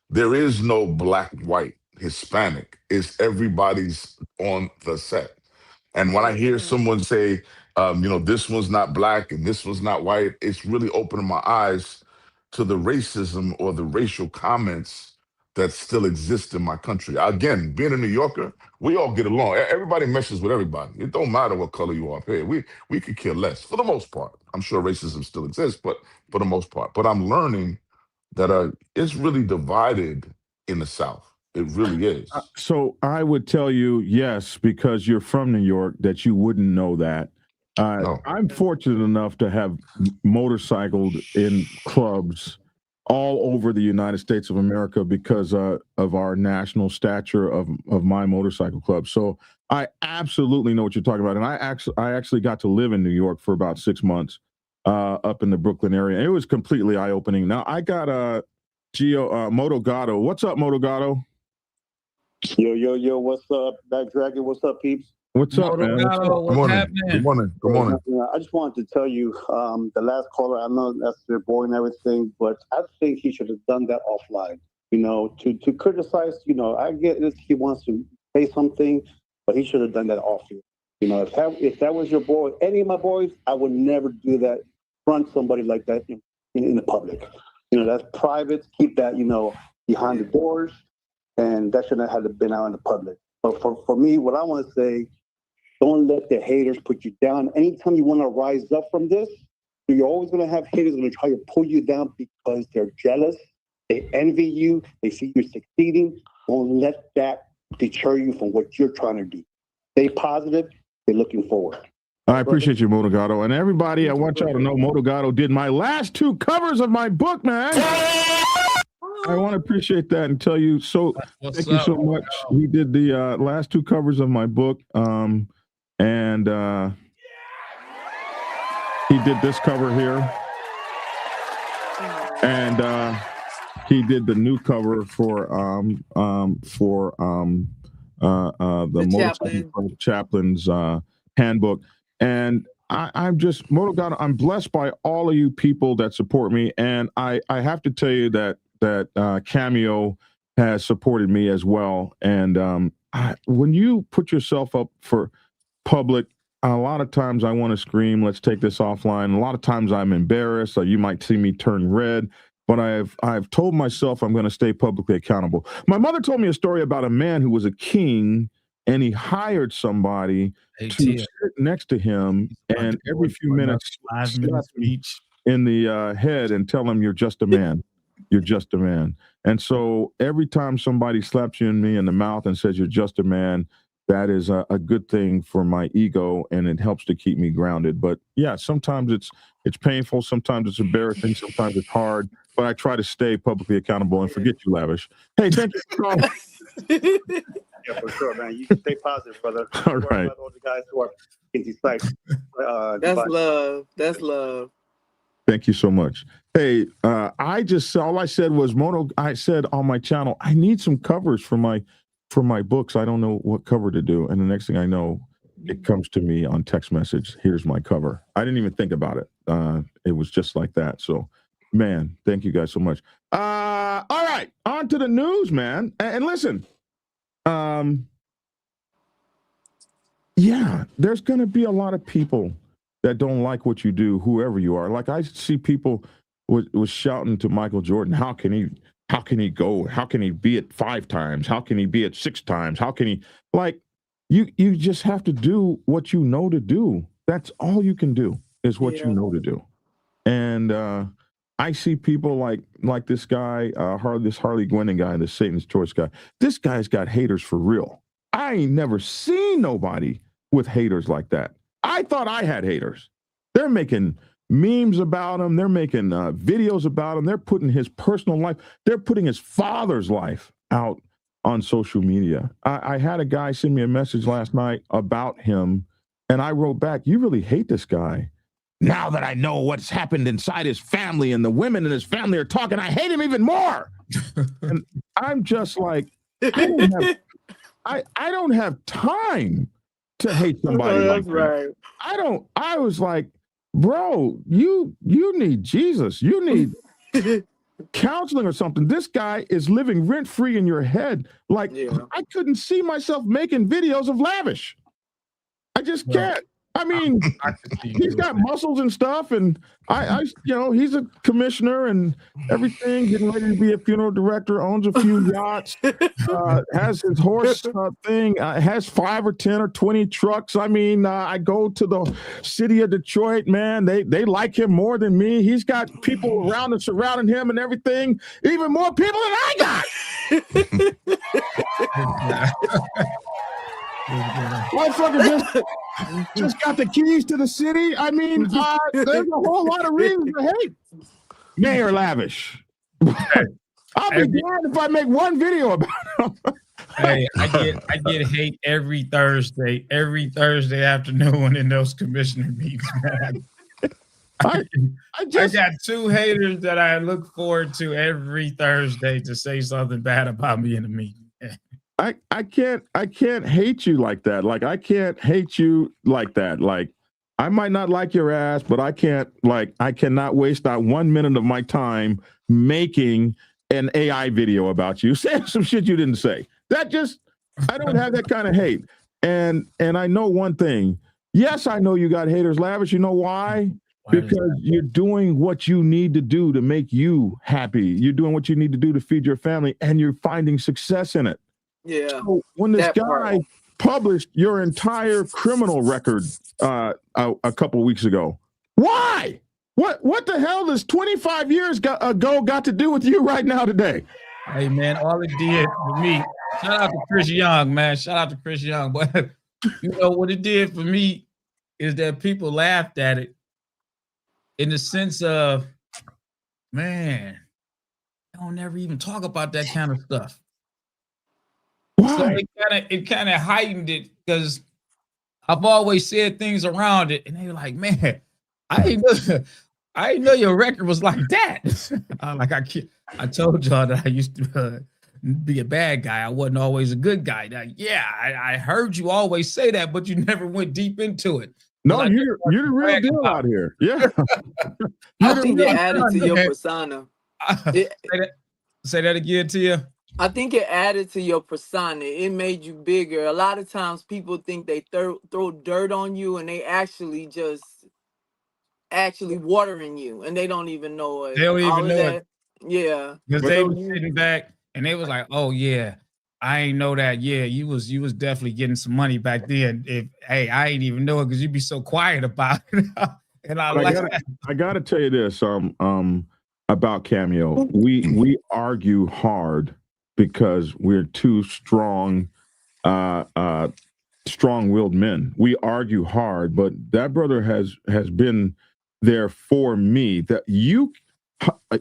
There is no black, white, Hispanic. It's everybody's on the set. And when I hear someone say, this one's not black and this one's not white, it's really opening my eyes to the racism or the racial comments that still exist in my country. Again, being a New Yorker, we all get along. Everybody meshes with everybody. It don't matter what color you are here. We could care less for the most part. I'm sure racism still exists, but for the most part. But I'm learning that it's really divided in the South. It really is. So I would tell you, yes, because you're from New York, that you wouldn't know that. I'm fortunate enough to have motorcycled in clubs all over the United States of America because of our national stature of my motorcycle club. So I absolutely know what you're talking about. And I actually got to live in New York for about 6 months up in the Brooklyn area. It was completely eye-opening. Now I got Moto Gatto. What's up, Moto Gatto? Yo, what's up? Black Dragon, what's up, peeps? What's up, man? Good morning. I just wanted to tell you, the last caller, I know that's your boy and everything, but I think he should have done that offline. To criticize, I get it, he wants to say something, but he should have done that offline. If that was your boy, any of my boys, I would never do that, front somebody like that in the public. That's private, keep that, behind the doors, and that shouldn't have been out in the public. But for me, what I want to say, don't let the haters put you down. Anytime you want to rise up from this, you're always going to have haters going to try to pull you down because they're jealous, they envy you, they see you succeeding. Don't let that deter you from what you're trying to do. Stay positive. They're looking forward. I appreciate you, Moto Gatto. And everybody, I want y'all to know Moto Gatto did my last 2 covers of my book, man. I want to appreciate that and tell you, thank you so much. He did the last 2 covers of my book. And he did this cover here. And he did the new cover for the Motorcycle Chaplain's handbook. And I'm just, Moto Gatto, I'm blessed by all of you people that support me. And I have to tell you that Cameo has supported me as well. And when you put yourself up for public, a lot of times I want to scream, let's take this offline. A lot of times I'm embarrassed. You might see me turn red, but I've told myself I'm going to stay publicly accountable. My mother told me a story about a man who was a king, and he hired somebody to sit next to him, and every few minutes speech in the head and tell him, you're just a man. You're just a man. And so every time somebody slaps you and me in the mouth and says you're just a man, that is a good thing for my ego, and it helps to keep me grounded. But yeah, sometimes it's painful, sometimes it's embarrassing, sometimes it's hard, but I try to stay publicly accountable and forget you, Lavish. Hey, thank you for calling. Yeah, for sure, man. You can stay positive, brother. All right. All the guys who are in these sites. That's love. That's love. Thank you so much. Hey, all I said was, I said on my channel, I need some covers for my books. I don't know what cover to do. And the next thing I know, it comes to me on text message. Here's my cover. I didn't even think about it. It was just like that. So, man, thank you guys so much. All right, on to the news, man. And listen, yeah, there's going to be a lot of people that don't like what you do, whoever you are. Like I see people was shouting to Michael Jordan, how can he how can he go? How can he be it 5 times? How can he be it 6 times? How can he, like, you just have to do what you know to do. That's all you can do is what you know to do. And I see people like this guy, this Harley Gwynn guy, this Satan's Choice guy. This guy's got haters for real. I ain't never seen nobody with haters like that. I thought I had haters. They're making memes about him. They're making videos about him. They're putting his personal life, they're putting his father's life out on social media. I had a guy send me a message last night about him, and I wrote back, you really hate this guy. Now that I know what's happened inside his family and the women in his family are talking, I hate him even more. And I'm just like, I don't have time to hate somebody like that. I was like, bro, you need Jesus. You need counseling or something. This guy is living rent-free in your head. Like, I couldn't see myself making videos of Lavish. I just can't. I mean, he's got muscles and stuff, and I he's a commissioner and everything, getting ready to be a funeral director, owns a few yachts, has his horse thing, has 5 or 10 or 20 trucks. I mean, I go to the city of Detroit, man, they like him more than me. He's got people around and surrounding him and everything, even more people than I got. Motherfucker just got the keys to the city. I mean, there's a whole lot of reasons to hate Mayor Lavish. I'll be damned if I make one video about him. Hey, I get hate every Thursday afternoon in those commissioner meetings, man. I got 2 haters that I look forward to every Thursday to say something bad about me in the meeting. I can't hate you like that. Like, I can't hate you like that. Like, I might not like your ass, but I cannot waste not 1 minute of my time making an AI video about you, saying some shit you didn't say. I don't have that kind of hate. And I know one thing. Yes, I know you got haters, Lavish. You know why? Because you're doing what you need to do to make you happy. You're doing what you need to do to feed your family, and you're finding success in it. Yeah. So when this guy published your entire criminal record a couple weeks ago, why? What the hell does 25 years ago got to do with you right now today? Hey, man, all it did for me, shout out to Chris Young, man. Shout out to Chris Young. But you know what it did for me is that people laughed at it in the sense of, man, I don't never even talk about that kind of stuff. Why? So it kind of heightened it because I've always said things around it, and they were like, "Man, I didn't know your record was like that." I told y'all that I used to be a bad guy. I wasn't always a good guy. Now, I heard you always say that, but you never went deep into it. No, you're the real deal out here. Yeah, I think it added to your persona. Say that again, Tia. I think it added to your persona. It made you bigger. A lot of times people think they throw dirt on you, and they actually watering you, and they don't even know it. They don't even know it. Yeah. Because they were sitting back and they was like, "Oh yeah, I ain't know that. Yeah, you was definitely getting some money back then. I ain't even know it because you be so quiet about it." And I gotta tell you this about Cameo. We argue hard because we're two strong-willed men. We argue hard, but that brother has been there for me. That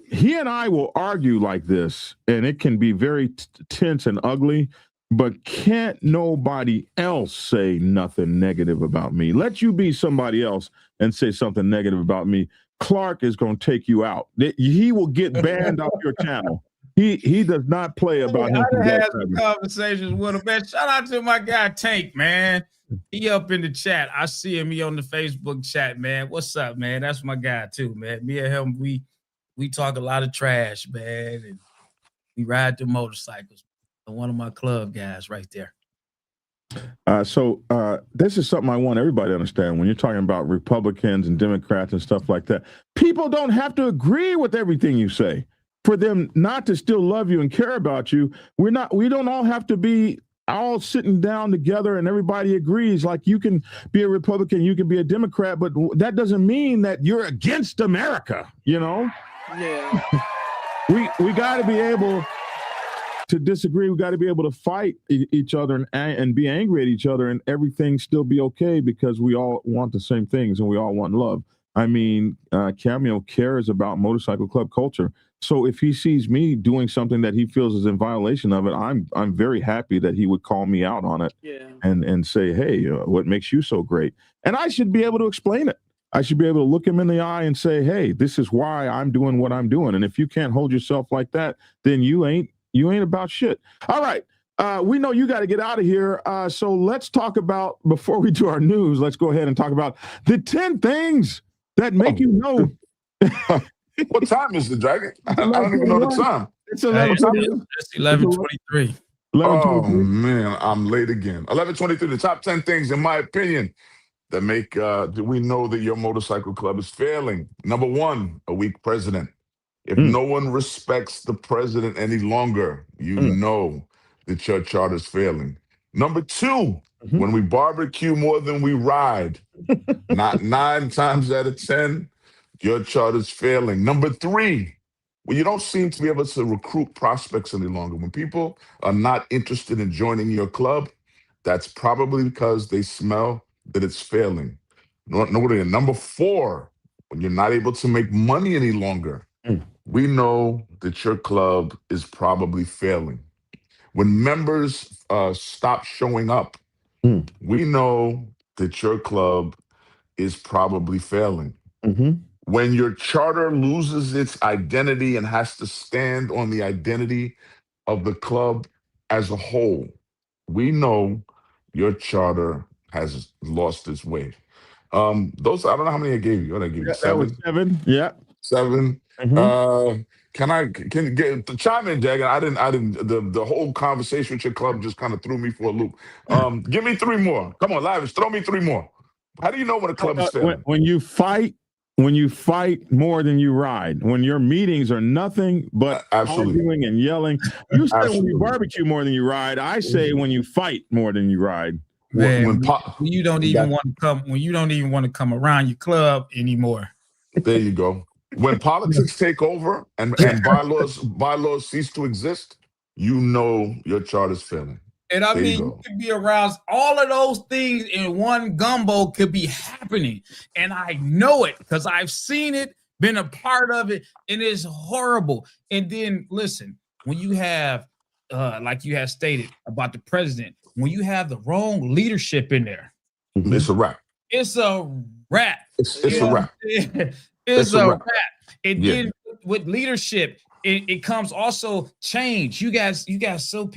he and I will argue like this, and it can be very tense and ugly, but can't nobody else say nothing negative about me. Let you be somebody else and say something negative about me. Clark is going to take you out. He will get banned off your channel. He does not play about him. I had some conversations with him, man. Shout out to my guy Tank, man. He up in the chat. I see him. He on the Facebook chat, man. What's up, man? That's my guy too, man. Me and him, we talk a lot of trash, man, and we ride the motorcycles. One of my club guys right there. So this is something I want everybody to understand. When you're talking about Republicans and Democrats and stuff like that, people don't have to agree with everything you say. for them not to still love you and care about you. We don't all have to be all sitting down together and everybody agrees. Like, you can be a Republican, you can be a Democrat, but that doesn't mean that you're against America, you know? Yeah. We got to be able to disagree. We got to be able to fight each other and be angry at each other, and everything still be okay, because we all want the same things and we all want love. I mean, Cameo cares about motorcycle club culture. So if he sees me doing something that he feels is in violation of it, I'm very happy that he would call me out on it. Yeah. And say, hey, what makes you so great? And I should be able to explain it. I should be able to look him in the eye and say, hey, this is why I'm doing what I'm doing. And if you can't hold yourself like that, then you ain't about shit. All right. We know you got to get out of here. So let's talk about, before we do our news, let's go ahead and talk about the 10 things that make you know. What time is the Dragon? I don't even know the time. It's 11:23. It's 11:23. Oh man, I'm late again. 11:23. The top 10 things, in my opinion, that make we know that your motorcycle club is failing. Number one, a weak president. If no one respects the president any longer, you know that your charter is failing. Number two, when we barbecue more than we ride, not 9 times out of 10, your charter is failing. Number three, when you don't seem to be able to recruit prospects any longer, when people are not interested in joining your club, that's probably because they smell that it's failing. Number four, when you're not able to make money any longer, we know that your club is probably failing. When members stop showing up, we know that your club is probably failing. When your charter loses its identity and has to stand on the identity of the club as a whole, we know your charter has lost its way. Those, I don't know how many I gave you. What I gave you? 7? That was 7. Yeah. 7. Can you get the chime in, Jagan? I didn't. The whole conversation with your club just kind of threw me for a loop. Give me 3 more. Come on, Lavish, throw me 3 more. How do you know when a club is failing? When you fight more than you ride, when your meetings are nothing but arguing and yelling. You say when you barbecue more than you ride. I say when you fight more than you ride. Man, when you don't even want to come around your club anymore. There you go. When politics take over and bylaws cease to exist, you know your charter's failing. And I mean, you could be around all of those things in one gumbo could be happening. And I know it because I've seen it, been a part of it, and it's horrible. And then listen, when you have, like you have stated about the president, when you have the wrong leadership in there, it's a wrap. It's a wrap. It's a wrap. It's a wrap. And then with leadership, it comes also change. You got so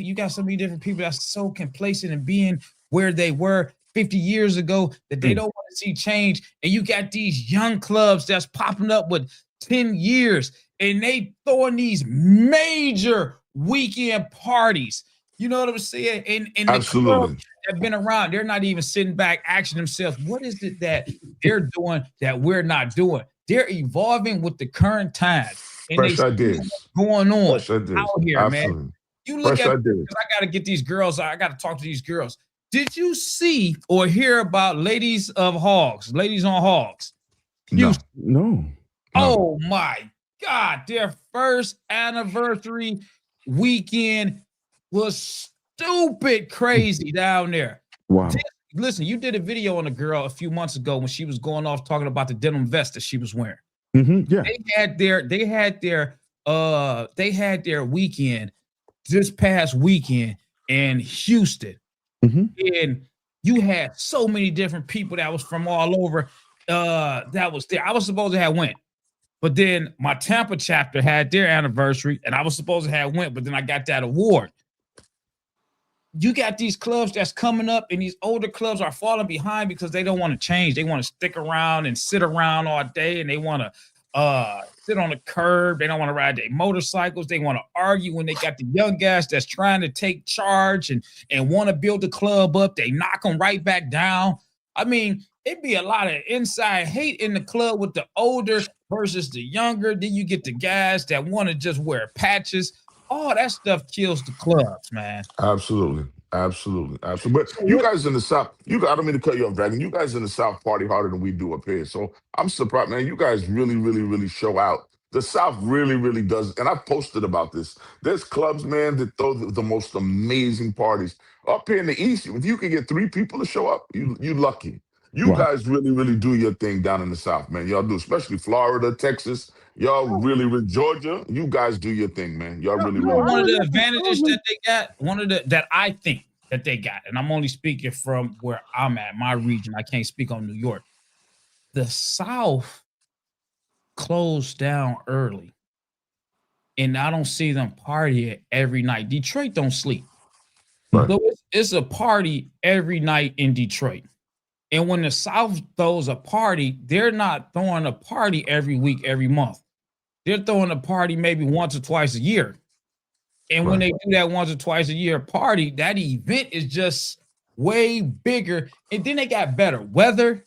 many different people that's so complacent in being where they were 50 years ago that they don't want to see change. And you got these young clubs that's popping up with 10 years and they throwing these major weekend parties. You know what I'm saying? And absolutely. The clubs that have been around, they're not even sitting back asking themselves, what is it that they're doing that we're not doing? They're evolving with the current times. And fresh ideas going on out here, absolutely. Man. You look at because I got to get these girls. I got to talk to these girls. Did you see or hear about Ladies on Hogs? No. Oh my God! Their first anniversary weekend was stupid crazy down there. Wow. Listen, you did a video on a girl a few months ago when she was going off talking about the denim vest that she was wearing. Yeah. They had their weekend this past weekend in Houston. And you had so many different people that was from all over that was there. I was supposed to have went, but then my Tampa chapter had their anniversary and I was supposed to have went, but then I got that award. You got these clubs that's coming up and these older clubs are falling behind because they don't want to change. They want to stick around and sit around all day and they want to sit on the curb. They don't want to ride their motorcycles. They want to argue when they got the young guys that's trying to take charge and want to build the club up. They knock them right back down. I mean, it'd be a lot of inside hate in the club with the older versus the younger. Then you get the guys that want to just wear patches. All that stuff kills the clubs, man. Absolutely. But you guys in the South, I don't mean to cut you off, Dragon. You guys in the South party harder than we do up here. So I'm surprised, man. You guys really show out. The South really does. And I've posted about this. There's clubs, man, that throw the most amazing parties. Up here in the East, if you can get 3 people to show up, you lucky. You guys really do your thing down in the South, man. Y'all do, especially Florida, Texas. Y'all really Georgia. You guys do your thing, man. Y'all really. One of the advantages that they got, that I think that they got, and I'm only speaking from where I'm at, my region. I can't speak on New York. The South closed down early, and I don't see them partying every night. Detroit don't sleep. Right. So it's a party every night in Detroit. And when the South throws a party, they're not throwing a party every week, every month. They're throwing a party maybe once or twice a year. And when they do that once or twice a year party, that event is just way bigger. And then they got better weather.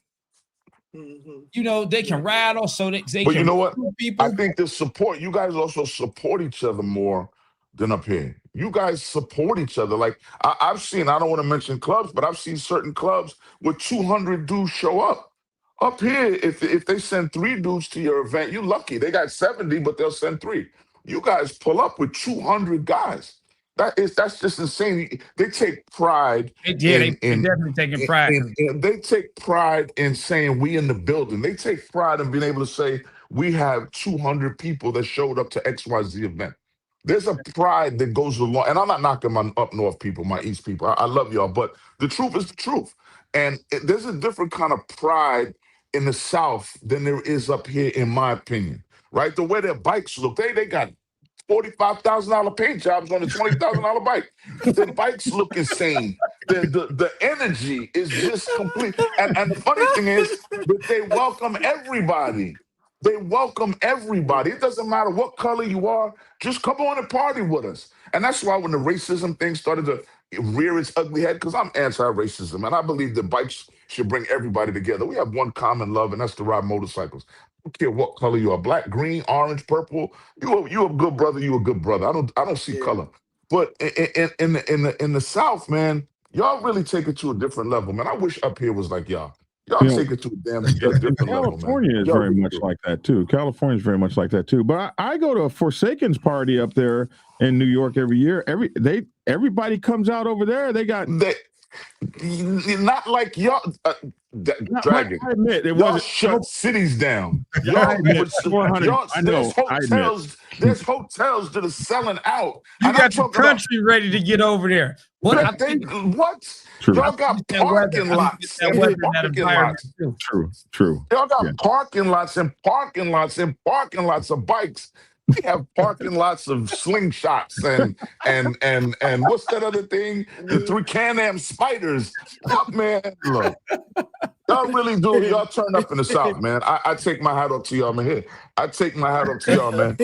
You know, they can rattle, so they but can. You know what? People. I think the support, you guys also support each other more than up here. You guys support each other. Like I've seen, I don't want to mention clubs, but I've seen certain clubs where 200 dudes show up. Up here, if they send 3 dudes to your event, you're lucky. They got 70, but they'll send 3. You guys pull up with 200 guys. That's just insane. They take pride. They definitely taking pride. They take pride in saying we in the building. They take pride in being able to say we have 200 people that showed up to XYZ event. There's a pride that goes along, and I'm not knocking my up north people, my east people. I love y'all, but the truth is the truth. And there's a different kind of pride in the South than there is up here, in my opinion. Right? The way their bikes look, they got $45,000 paint jobs on a $20,000 bike. The bikes look insane. The energy is just complete. And the funny thing is that they welcome everybody. They welcome everybody. It doesn't matter what color you are. Just come on and party with us. And that's why when the racism thing started to rear its ugly head, because I'm anti-racism, and I believe that bikes should bring everybody together. We have one common love, and that's to ride motorcycles. I don't care what color you are, black, green, orange, purple. You a good brother. You a good brother. I don't see color. But in the South, man, y'all really take it to a different level, man. I wish up here was like y'all. Y'all take it to a different level, man. California is very much like that too. California is very much like that too. But I go to a Forsaken's party up there in New York every year. Everybody comes out over there. They not like y'all. Dragon. I admit, y'all shut cities down. There's hotels that are selling out. You got the country ready to get over there. What? Y'all got parking lots. True. Y'all got parking lots and parking lots and parking lots of bikes. We have parking lots of slingshots and what's that other thing? The 3 Can-Am spiders. Oh, man, look. Y'all really do. Y'all turn up in the South, man. I take my hat up to y'all, man. Here, I take my hat up to y'all, man.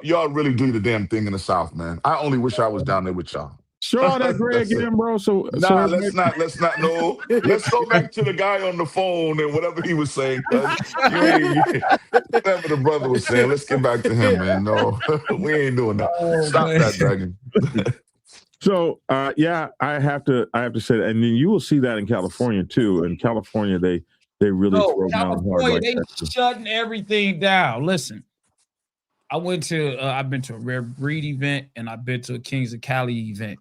Y'all really do the damn thing in the South, man. I only wish I was down there with y'all. Show all that Greg again, bro. Let's not. No, let's go back to the guy on the phone and whatever he was saying. Whatever the brother was saying, let's get back to him, man. No, we ain't doing that. Stop that, Dragon. So, I have to say that, and then you will see that in California too. In California, they really throw down hard like they that. Shutting everything down. Listen, I've been to a Rare Breed event and I've been to a Kings of Cali event.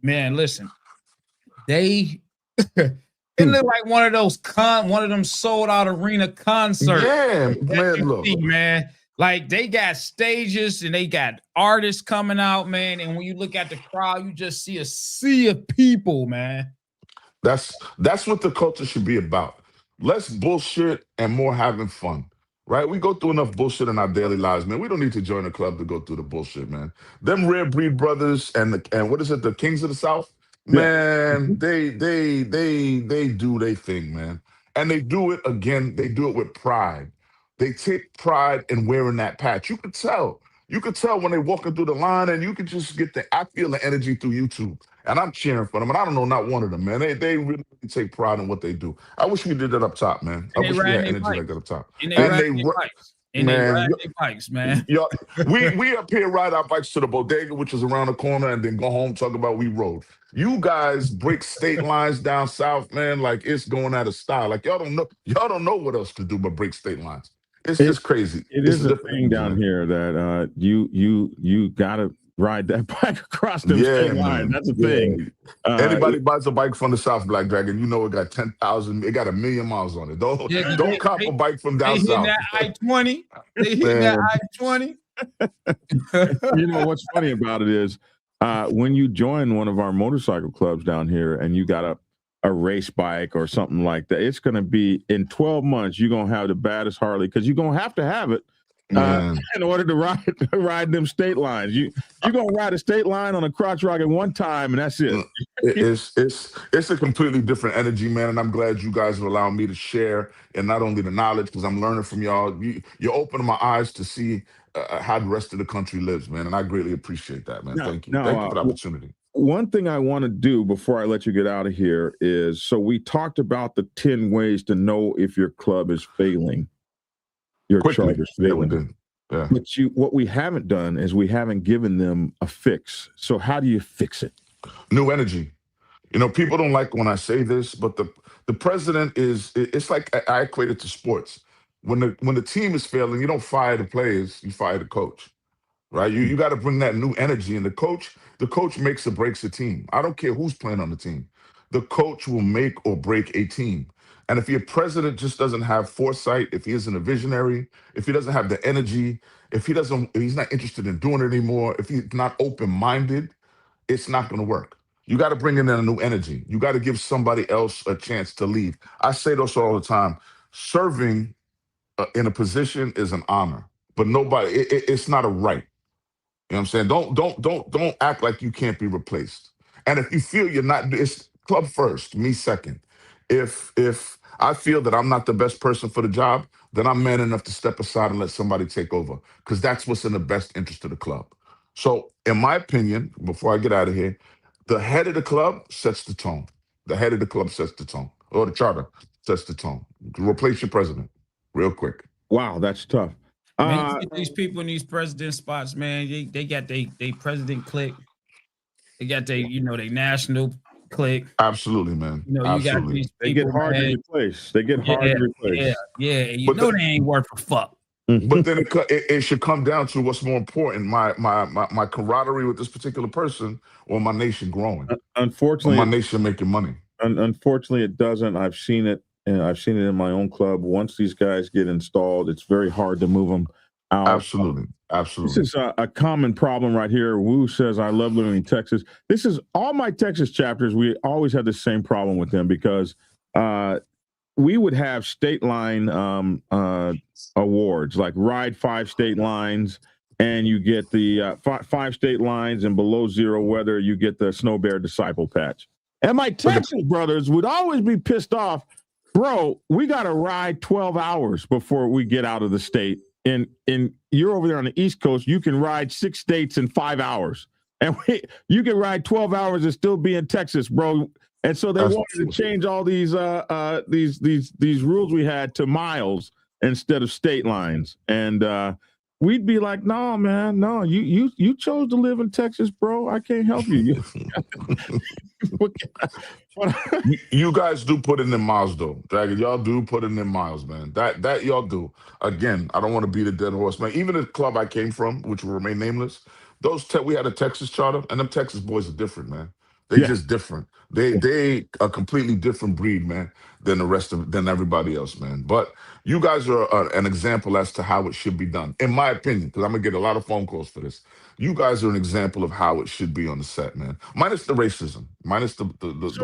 Man, listen, it looked like one of them sold out arena concerts. Yeah, man, look, man. Like they got stages and they got artists coming out, man. And when you look at the crowd, you just see a sea of people, man. That's what the culture should be about. Less bullshit and more having fun. Right? We go through enough bullshit in our daily lives, man. We don't need to join a club to go through the bullshit, man. Them Rare Breed brothers and what is it, the Kings of the South? Man, they do their thing, man. And they do it again, they do it with pride. They take pride in wearing that patch. You could tell when they walking through the line, and you could just I feel the energy through YouTube. And I'm cheering for them. And I don't know not one of them, man. They really take pride in what they do. I wish we did that up top, man. I wish we had energy like that up top. And they Man, ride their bikes, man. Yo, we up here ride our bikes to the bodega, which is around the corner, and then go home talk about we rode. You guys break state lines down south, man, like it's going out of style. Like y'all don't know what else to do but break state lines. It's just crazy. It It's is a different thing energy, down man. here that you gotta ride that bike across them Yeah, state man. lines. That's the Yeah. thing. Anybody buys a bike from the South, Black Dragon, you know it got 10,000, it got 1 million miles on it. Don't cop a bike from down They hitting south. that I-20. They hitting that I-20. You know what's funny about it is when you join one of our motorcycle clubs down here and you got a race bike or something like that, it's going to be in 12 months you're going to have the baddest Harley because you're going to have it in order to ride them state lines. You're going to ride a state line on a crotch rocket one time and that's it. It's a completely different energy, man, and I'm glad you guys are allowing me to share, and not only the knowledge, because I'm learning from y'all. You're opening my eyes to see how the rest of the country lives, man, and I greatly appreciate that, man. Thank you. Thank you for the opportunity. One thing I want to do before I let you get out of here is, so we talked about the 10 ways to know if your club is failing. Your charter is failing. Yeah, we did. Yeah. But what we haven't done is we haven't given them a fix. So how do you fix it? New energy. You know, people don't like when I say this, but the president it's like I equate it to sports. When the team is failing, you don't fire the players, you fire the coach. Right? You got to bring that new energy, and the coach makes or breaks a team. I don't care who's playing on the team. The coach will make or break a team. And if your president just doesn't have foresight, if he isn't a visionary, if he doesn't have the energy, if he's not interested in doing it anymore, if he's not open-minded, it's not going to work. You got to bring in a new energy. You got to give somebody else a chance to lead. I say this all the time. Serving in a position is an honor, but it's not a right. You know what I'm saying? Don't act like you can't be replaced. And if you feel you're not, it's club first, me second. If I feel that I'm not the best person for the job, then I'm man enough to step aside and let somebody take over, because that's what's in the best interest of the club. So in my opinion, before I get out of here, the head of the club sets the tone. The head of the club sets the tone, or the charter sets the tone. Replace your president real quick. Wow, that's tough. Man, these people in these president spots, man, they got they president clique. They got they national clique. Absolutely, man. You know, you got these people, they get hard to replace. They get hard to replace. Yeah. You know they ain't worth a fuck. But then it should come down to what's more important: my camaraderie with this particular person, or my nation growing. Unfortunately, or my nation making money. Unfortunately, it doesn't. I've seen it, and I've seen it in my own club. Once these guys get installed, it's very hard to move them out. Absolutely. This is a common problem right here. Wu says, "I love living in Texas." This is all my Texas chapters. We always had the same problem with them because we would have state line awards, like ride 5 state lines, and you get the 5 state lines, and below zero weather, you get the Snow Bear Disciple patch. And my Texas brothers would always be pissed off, bro, we got to ride 12 hours before we get out of the state. And you're over there on the East Coast, you can ride 6 states in 5 hours. And you can ride 12 hours and still be in Texas, bro. And so they wanted to change all these rules we had to miles instead of state lines. And we'd be like, no, man, no, you chose to live in Texas, bro. I can't help you. You guys do put in them miles, though. Dragon, y'all do put in them miles, man. That y'all do. Again, I don't want to beat a dead horse, man. Even the club I came from, which will remain nameless, we had a Texas charter, and them Texas boys are different, man. They just different. They a completely different breed, man, than everybody else, man. But you guys are an example as to how it should be done, in my opinion, because I'm gonna get a lot of phone calls for this. You guys are an example of how it should be on the set, man. Minus the racism, minus the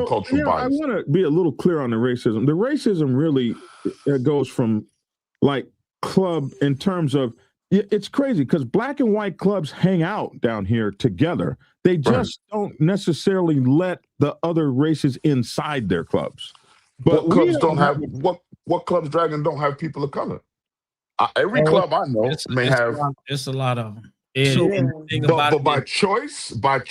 cultural bias. I want to be a little clear on the racism. The racism really goes from like club in terms of, it's crazy because black and white clubs hang out down here together. They just don't necessarily let the other races inside their clubs. But what clubs don't have what clubs, Dragon, don't have people of color? Every club I know may have. It's a lot of them. But by choice, by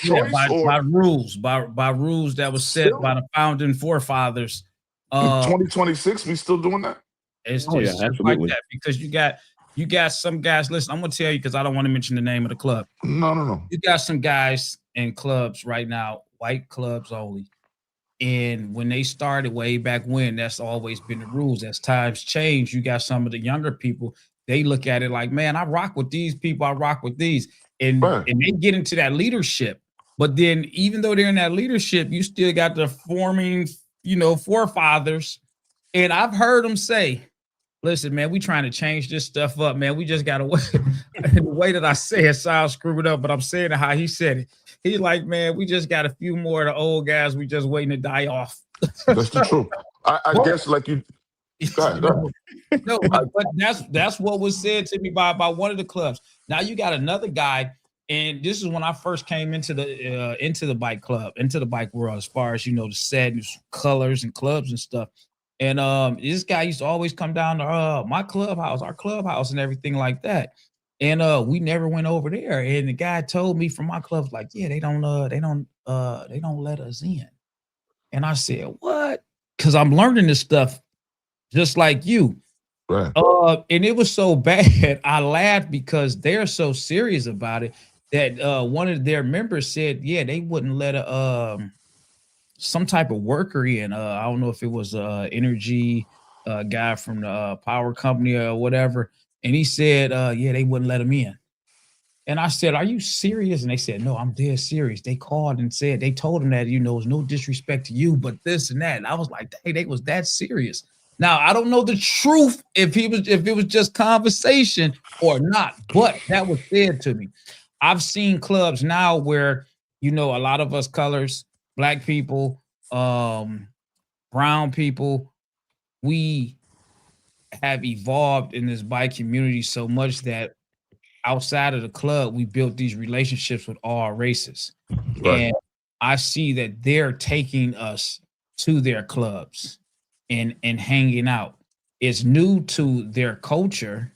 rules that was set by the founding forefathers. 2026, we still doing that? It's just like that because you got You got some guys. Listen, I'm gonna tell you because I don't want to mention the name of the club. No. You got some guys in clubs right now, white clubs only. And when they started way back when, that's always been the rules. As times change, you got some of the younger people. They look at it like, man, I rock with these people. I rock with these, and they get into that leadership. But then, even though they're in that leadership, you still got the forming, forefathers. And I've heard them say, listen, man, we trying to change this stuff up, man. We just got to wait. The way that I say it sounds screwed up, but I'm saying it how he said it. He's like, man, we just got a few more of the old guys. We just waiting to die off. That's the truth. I guess like you. Go ahead. No, but that's what was said to me by one of the clubs. Now you got another guy, and this is when I first came into the bike club, into the bike world, as far as the set and colors and clubs and stuff. And this guy used to always come down to my clubhouse, our clubhouse, and everything like that. And we never went over there. And the guy told me from my club, like, yeah, they don't let us in. And I said, what? Because I'm learning this stuff just like you. Right. And it was so bad. I laughed because they're so serious about it that one of their members said, yeah, they wouldn't let some type of worker in. I don't know if it was energy guy from the power company or whatever. And he said, yeah, they wouldn't let him in. And I said, are you serious? And they said, no, I'm dead serious. They called and said, they told him that, it's no disrespect to you, but this and that. And I was like, hey, they was that serious. Now, I don't know the truth if it was just conversation or not, but that was said to me. I've seen clubs now where, a lot of us colors, Black people, brown people, we have evolved in this bike community so much that outside of the club, we built these relationships with all races. Right. And I see that they're taking us to their clubs and hanging out. It's new to their culture,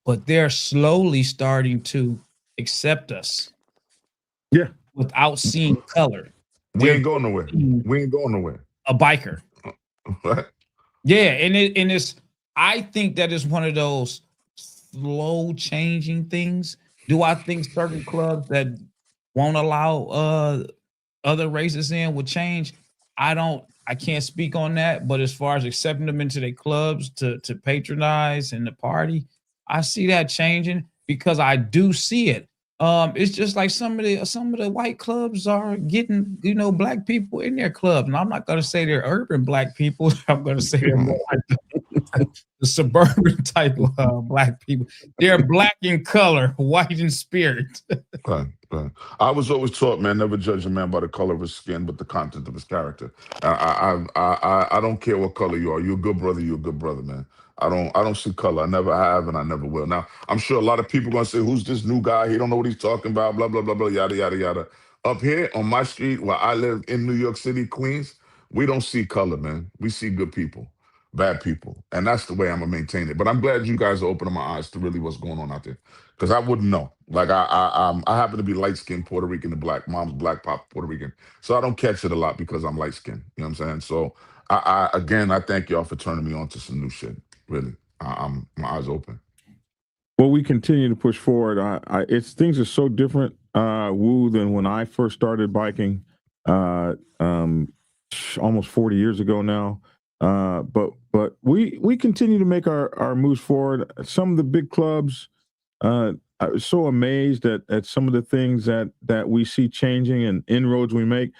but they're slowly starting to accept us. Yeah. Without seeing color. We ain't going nowhere. A biker. Right. Yeah, and it's I think that is one of those slow changing things. Do I think certain clubs that won't allow other races in will change? I can't speak on that, but as far as accepting them into their clubs to patronize and the party, I see that changing because I do see it. It's just like some of the white clubs are getting, Black people in their club. And I'm not going to say they're urban Black people. I'm going to say they're more like the suburban type of Black people. They're Black in color, white in spirit. Right. I was always taught, man, never judge a man by the color of his skin, but the content of his character. I don't care what color you are. You're a good brother. You're a good brother, man. I don't see color. I never have, and I never will. Now, I'm sure a lot of people are gonna say, "Who's this new guy? He don't know what he's talking about." Blah blah blah blah. Yada yada yada. Up here on my street, where I live in New York City, Queens, we don't see color, man. We see good people, bad people, and that's the way I'm gonna maintain it. But I'm glad you guys are opening my eyes to really what's going on out there, because I wouldn't know. Like I happen to be light skinned Puerto Rican and Black. Mom's Black, pop Puerto Rican, so I don't catch it a lot because I'm light skinned. You know what I'm saying? So I thank y'all for turning me on to some new shit. Really, I'm my eyes open. Well, we continue to push forward. Things are so different, Wu, than when I first started biking, almost 40 years ago now. But we continue to make our moves forward. Some of the big clubs, I was so amazed at some of the things that we see changing and inroads we make.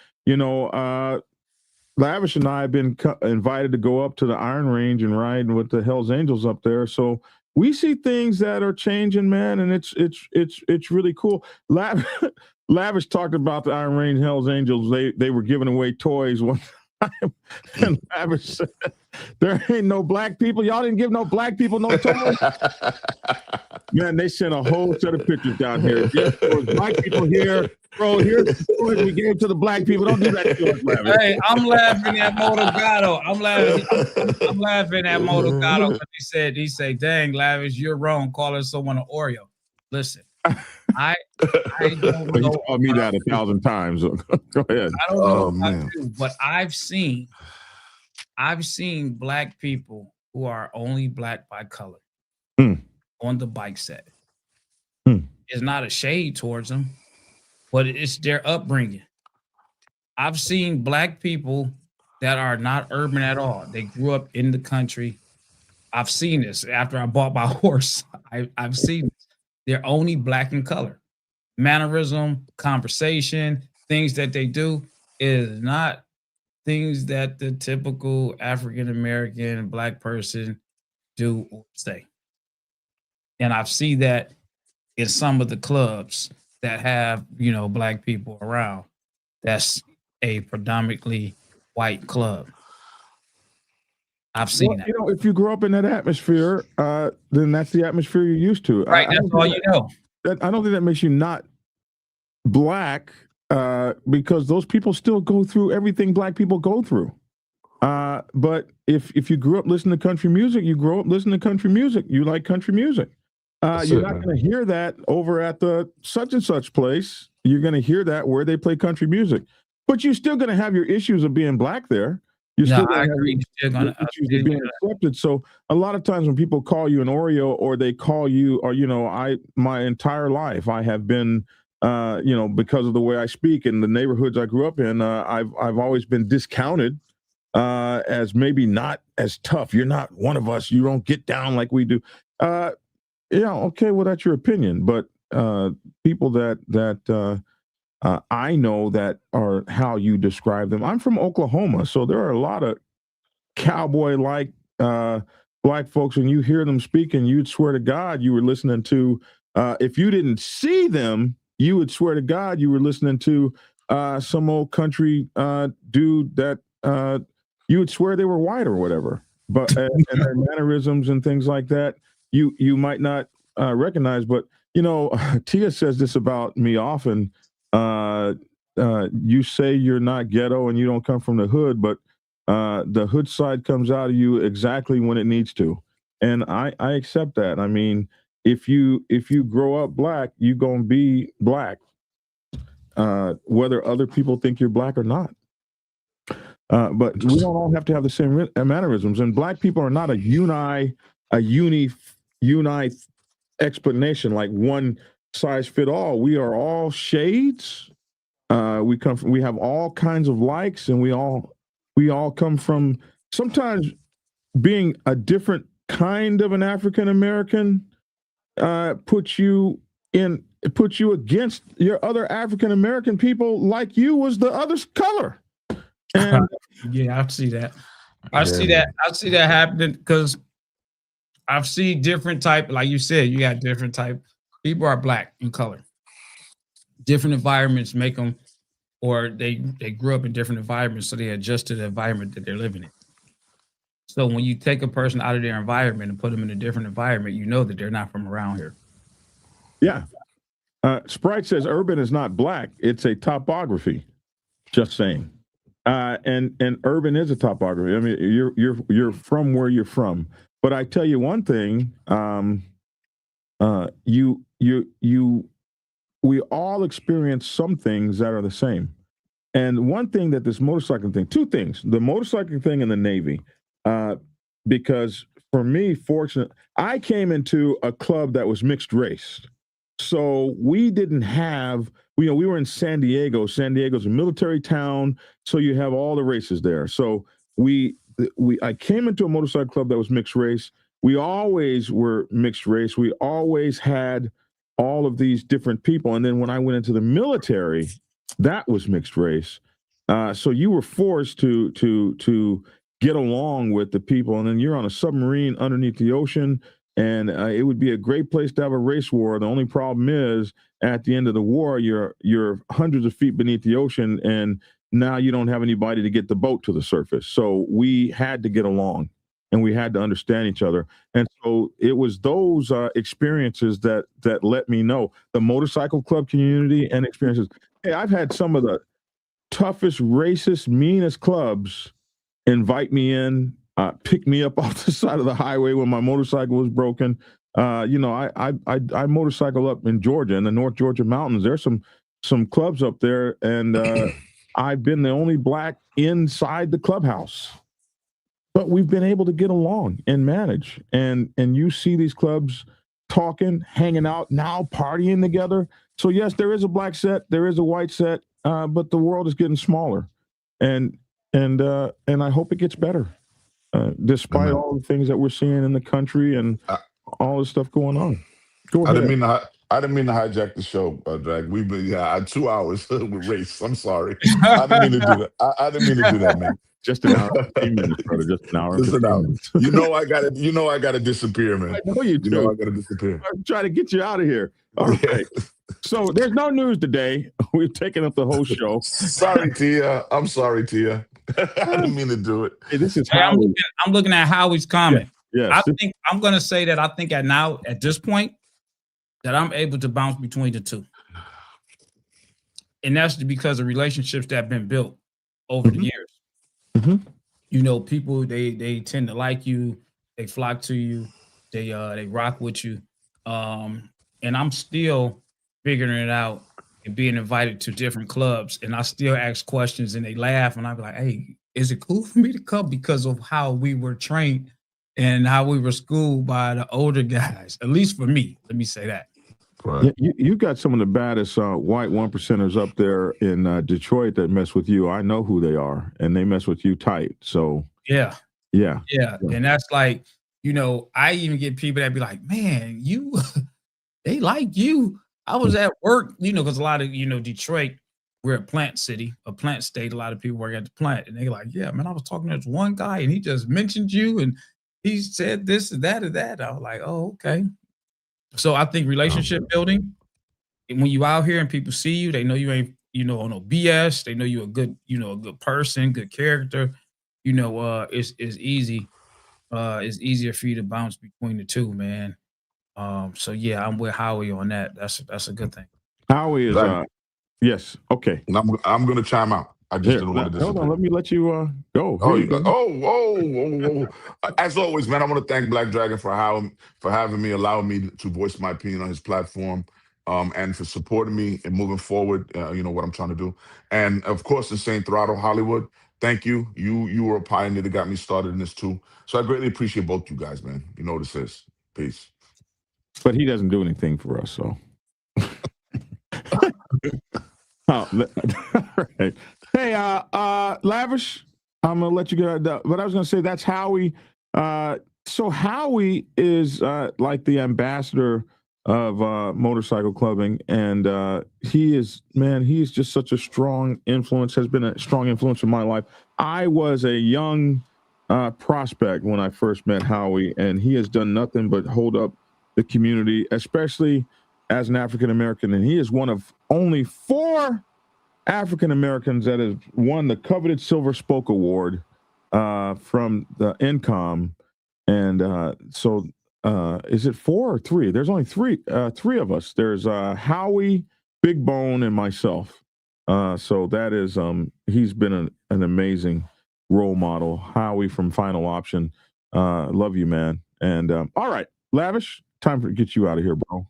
Lavish and I have been invited to go up to the Iron Range and ride with the Hells Angels up there. So we see things that are changing, man, and it's really cool. Lavish talked about the Iron Range Hells Angels. They were giving away toys one time, and Lavish said, "There ain't no Black people. Y'all didn't give no Black people no toys." Man, they sent a whole set of pictures down here. Yes, there was Black people here. Bro, here's the toys we gave to the Black people. Don't do that to us, Lavish. Hey, I'm laughing at Motogato. I'm laughing at Motogato because he said, dang, Lavish, you're wrong calling someone an Oreo. Listen, I don't know. You called me that 1,000 times. Go ahead. I don't know about you, but I've seen Black people who are only Black by color. on the bike set. Hmm. It's not a shade towards them, but it's their upbringing. I've seen Black people that are not urban at all. They grew up in the country. I've seen this after I bought my horse. I've seen this. They're only Black in color. Mannerism, conversation, things that they do is not things that the typical African American Black person do or say. And I've seen that in some of the clubs that have, Black people around. That's a predominantly white club. I've seen that. If you grow up in that atmosphere, then that's the atmosphere you're used to. Right, that's all you know. I don't think that makes you not Black, because those people still go through everything Black people go through. But if you grew up listening to country music, you grow up listening to country music. You like country music. You're not going to hear that over at the such and such place. You're going to hear that where they play country music. But you're still going to have your issues of being Black there. You're still going to have your issues of being accepted. So a lot of times when people call you an Oreo, or they call you, or my entire life I have been, because of the way I speak in the neighborhoods I grew up in, I've always been discounted as maybe not as tough. You're not one of us. You don't get down like we do. Okay, well, that's your opinion. But people that I know that are how you describe them. I'm from Oklahoma, so there are a lot of cowboy-like Black folks, and you hear them speaking, you'd swear to God you were listening to, if you didn't see them, you would swear to God you were listening to some old country dude that you would swear they were white or whatever. But and their mannerisms and things like that, you might not recognize. But Tia says this about me often. You say you're not ghetto and you don't come from the hood, but the hood side comes out of you exactly when it needs to. And I accept that. I mean, if you grow up Black, you're gonna be Black, whether other people think you're Black or not. But we don't all have to have the same mannerisms. And Black people are not a unite explanation, like one size fit all. We are all shades. We have all kinds of likes, and we all come from, sometimes being a different kind of an African American puts you against your other African American people like you was the other's color. And yeah, I see that. I see that happening, because I've seen different type, like you said, you got different type. People are Black in color. Different environments make them, or they grew up in different environments, so they adjust to the environment that they're living in. So when you take a person out of their environment and put them in a different environment, you know that they're not from around here. Yeah. Sprite says urban is not Black, it's a topography. Just saying. And urban is a topography. I mean, you're from where you're from. But I tell you one thing, we all experience some things that are the same. And one thing that this motorcycle thing, two things, the motorcycle thing and the Navy, because for me, fortunate, I came into a club that was mixed race. So we didn't have, we were in San Diego. San Diego's a military town, so you have all the races there. So I came into a motorcycle club that was mixed race. We always were mixed race. We always had all of these different people. And then when I went into the military, that was mixed race. So you were forced to get along with the people. And then you're on a submarine underneath the ocean, and it would be a great place to have a race war. The only problem is at the end of the war, you're hundreds of feet beneath the ocean, and now you don't have anybody to get the boat to the surface. So we had to get along, and we had to understand each other. And so it was those experiences that let me know the motorcycle club community and experiences. Hey, I've had some of the toughest, racist, meanest clubs invite me in, pick me up off the side of the highway when my motorcycle was broken. I motorcycle up in Georgia, in the North Georgia mountains. There's some clubs up there, and I've been the only Black inside the clubhouse. But we've been able to get along and manage. And you see these clubs talking, hanging out, now partying together. So yes, there is a black set, there is a white set, but the world is getting smaller, and I hope it gets better, despite Amen. all the things that we're seeing in the country and all the stuff going on. Go I ahead. didn't mean to hijack the show, Drag. We've been 2 hours with race. I'm sorry. I didn't mean to do that. I didn't mean to do that, man. Just an hour and 15 minutes, brother. Just an hour and 15 minutes. You know I gotta disappear, man. I know you do. You know I gotta disappear. I'm trying to get you out of here. All right. So there's no news today. We've taken up the whole show. Sorry, Tia. I'm sorry, Tia. I didn't mean to do it. Hey, this is I'm looking at Howie's comment. Yeah. I think I'm gonna say that I think at this point that I'm able to bounce between the two. And that's because of relationships that have been built over the years. Mm-hmm. You know, people they tend to like you, they flock to you, they rock with you. And I'm still figuring it out and being invited to different clubs, and I still ask questions and they laugh, and I'm like, hey, is it cool for me to come because of how we were trained and how we were schooled by the older guys? At least for me, let me say that. Right. You got some of the baddest white 1%ers up there in Detroit that mess with you. I know who they are, and they mess with you tight. So yeah. And that's like, you know, I even get people that be like, man, you, they like you. I was at work, you know, because a lot of, you know, Detroit, we're a plant city, a plant state. A lot of people work at the plant, and they're like, yeah, man, I was talking to this one guy, and he just mentioned you, and he said this and that and that. I was like, oh, okay. So I think relationship building, when you out here and people see you, they know you ain't, you know, on no BS. They know you're a good, you know, a good person, good character. You know, it's easy. It's easier for you to bounce between the two, man. So yeah, I'm with Howie on that. That's a good thing. Howie is yes, okay. I'm gonna chime out. I just didn't want to disappear. Hold on, let me let you go. As always, man, I want to thank Black Dragon for having me, allowing me to voice my opinion on his platform, and for supporting me and moving forward. You know what I'm trying to do, and of course, Insane Throttle Hollywood. Thank you. You were a pioneer that got me started in this too. So I greatly appreciate both you guys, man. You know what this is. Peace. But he doesn't do anything for us, so. All right. Hey, Lavish, I'm gonna let you get out. But I was gonna say that's Howie. So Howie is like the ambassador of motorcycle clubbing, and he is just such a strong influence. Has been a strong influence in my life. I was a young prospect when I first met Howie, and he has done nothing but hold up the community, especially as an African American, and he is one of only 4 African Americans that has won the coveted Silver Spoke Award from the Incom, and so is it 4 or 3? There's only three of us. There's Howie, Big Bone, and myself. So that is he's been an amazing role model. Howie from Final Option, love you, man. And all right, Lavish, time to get you out of here, bro.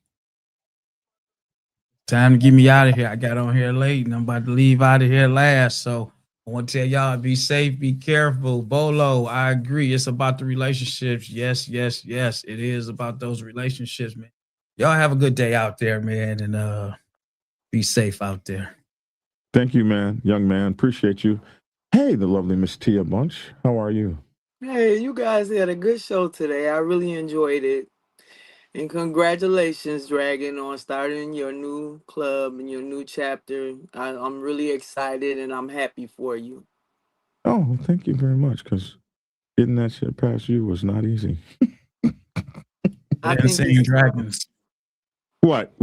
Time to get me out of here. I got on here late and I'm about to leave out of here last. So I want to tell y'all, be safe, be careful. Bolo, I agree. It's about the relationships. Yes. It is about those relationships, man. Y'all have a good day out there, man. And be safe out there. Thank you, man. Young man. Appreciate you. Hey, the lovely Miss Tia Bunch. How are you? Hey, you guys had a good show today. I really enjoyed it. And congratulations, Dragon, on starting your new club and your new chapter. I'm really excited and I'm happy for you. Oh, thank you very much, because getting that shit past you was not easy. I think Insane Dragons. What,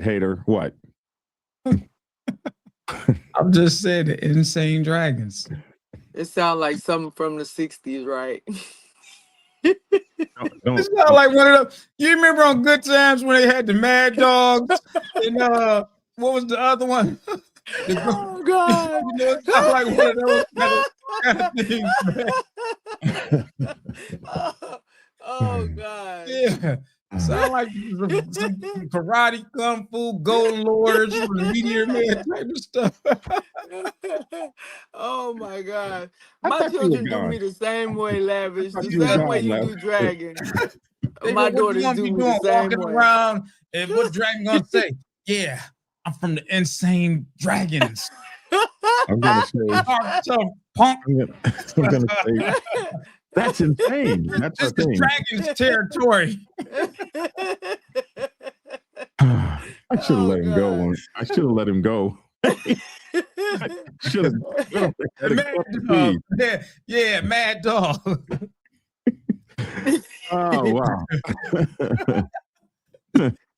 hater? What? I'm just saying the Insane Dragons. It sounds like something from the 60s, right? It's not like one of them. You remember on Good Times when they had the Mad Dogs and what was the other one? Oh God! You know, it's not like one of those kind of things, man. Oh God! Yeah, sound like some karate, kung fu, golden lords, meteor man type of stuff. Oh my God! My children do me the same way, Lavish. The same way you do Dragon. My what you daughters gonna do be me the doing? same Walking way. around, and what dragon gonna say? Yeah, I'm from the insane dragons. I'm gonna say, So, punk. I'm gonna say, that's insane. That's This our is thing. dragon's territory. I should have let him go. I should have let him go. Should have had a Mad cup of dog. tea. Yeah, mad dog. Oh wow.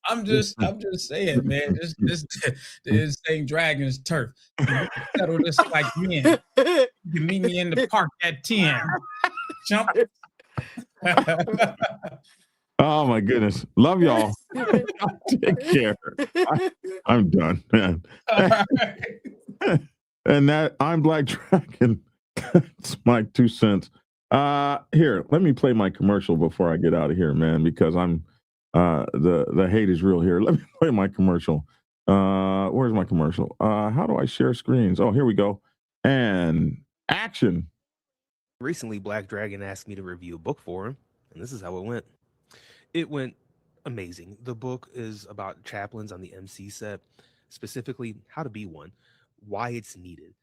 I'm just saying, man. This the insane dragon's turf. You settle this like men. You can meet me in the park at 10. Jump. Oh my goodness. Love y'all. Take care. I'm done, man. And that I'm Black Dragon. That's my 2 cents. Here, let me play my commercial before I get out of here, man, because I'm the hate is real here. Let me play my commercial. Where's my commercial? How do I share screens? Oh, here we go. And action. Recently, Black Dragon asked me to review a book for him, and this is how it went. It went amazing. The book is about chaplains on the MC set, specifically how to be one, why it's needed.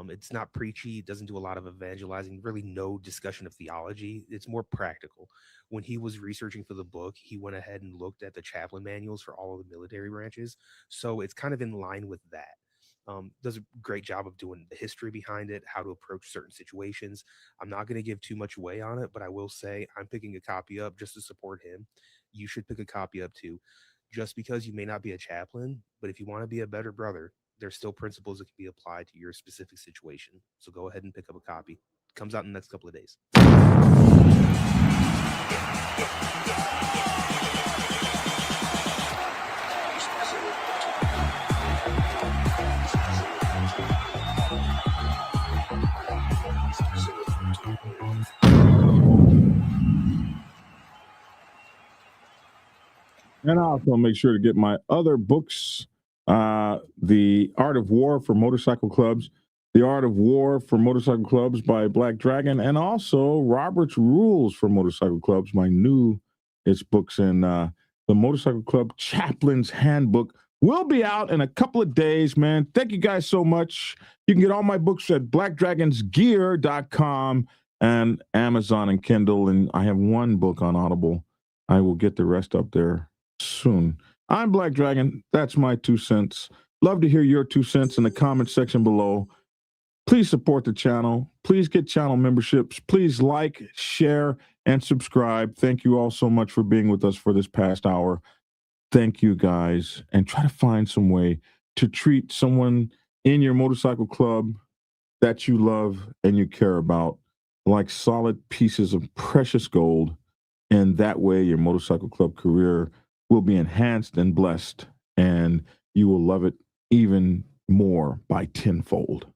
It's not preachy, it doesn't do a lot of evangelizing, really no discussion of theology. It's more practical. When he was researching for the book, he went ahead and looked at the chaplain manuals for all of the military branches. So it's kind of in line with that. Does a great job of doing the history behind it, how to approach certain situations. I'm not going to give too much away on it, but I will say I'm picking a copy up just to support him. You should pick a copy up too. Just because you may not be a chaplain, but if you want to be a better brother, there's still principles that can be applied to your specific situation. So go ahead and pick up a copy. It comes out in the next couple of days. And I also make sure to get my other books, The Art of War for Motorcycle Clubs, The Art of War for Motorcycle Clubs by Black Dragon, and also Robert's Rules for Motorcycle Clubs, my new books in the Motorcycle Club Chaplain's Handbook will be out in a couple of days, man. Thank you guys so much. You can get all my books at blackdragonsgear.com and Amazon and Kindle, and I have one book on Audible. I will get the rest up there soon. I'm Black Dragon. That's my 2 cents. Love to hear your 2 cents in the comment section below. Please support the channel. Please get channel memberships. Please like, share, and subscribe. Thank you all so much for being with us for this past hour. Thank you, guys. And try to find some way to treat someone in your motorcycle club that you love and you care about like solid pieces of precious gold. And that way your motorcycle club career will be enhanced and blessed, and you will love it even more by tenfold.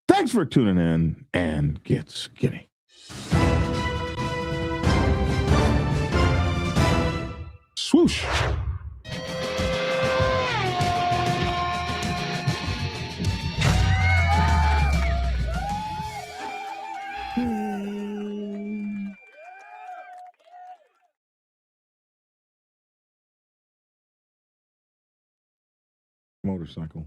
Thanks for tuning in, and get skinny. Swoosh. Motorcycle.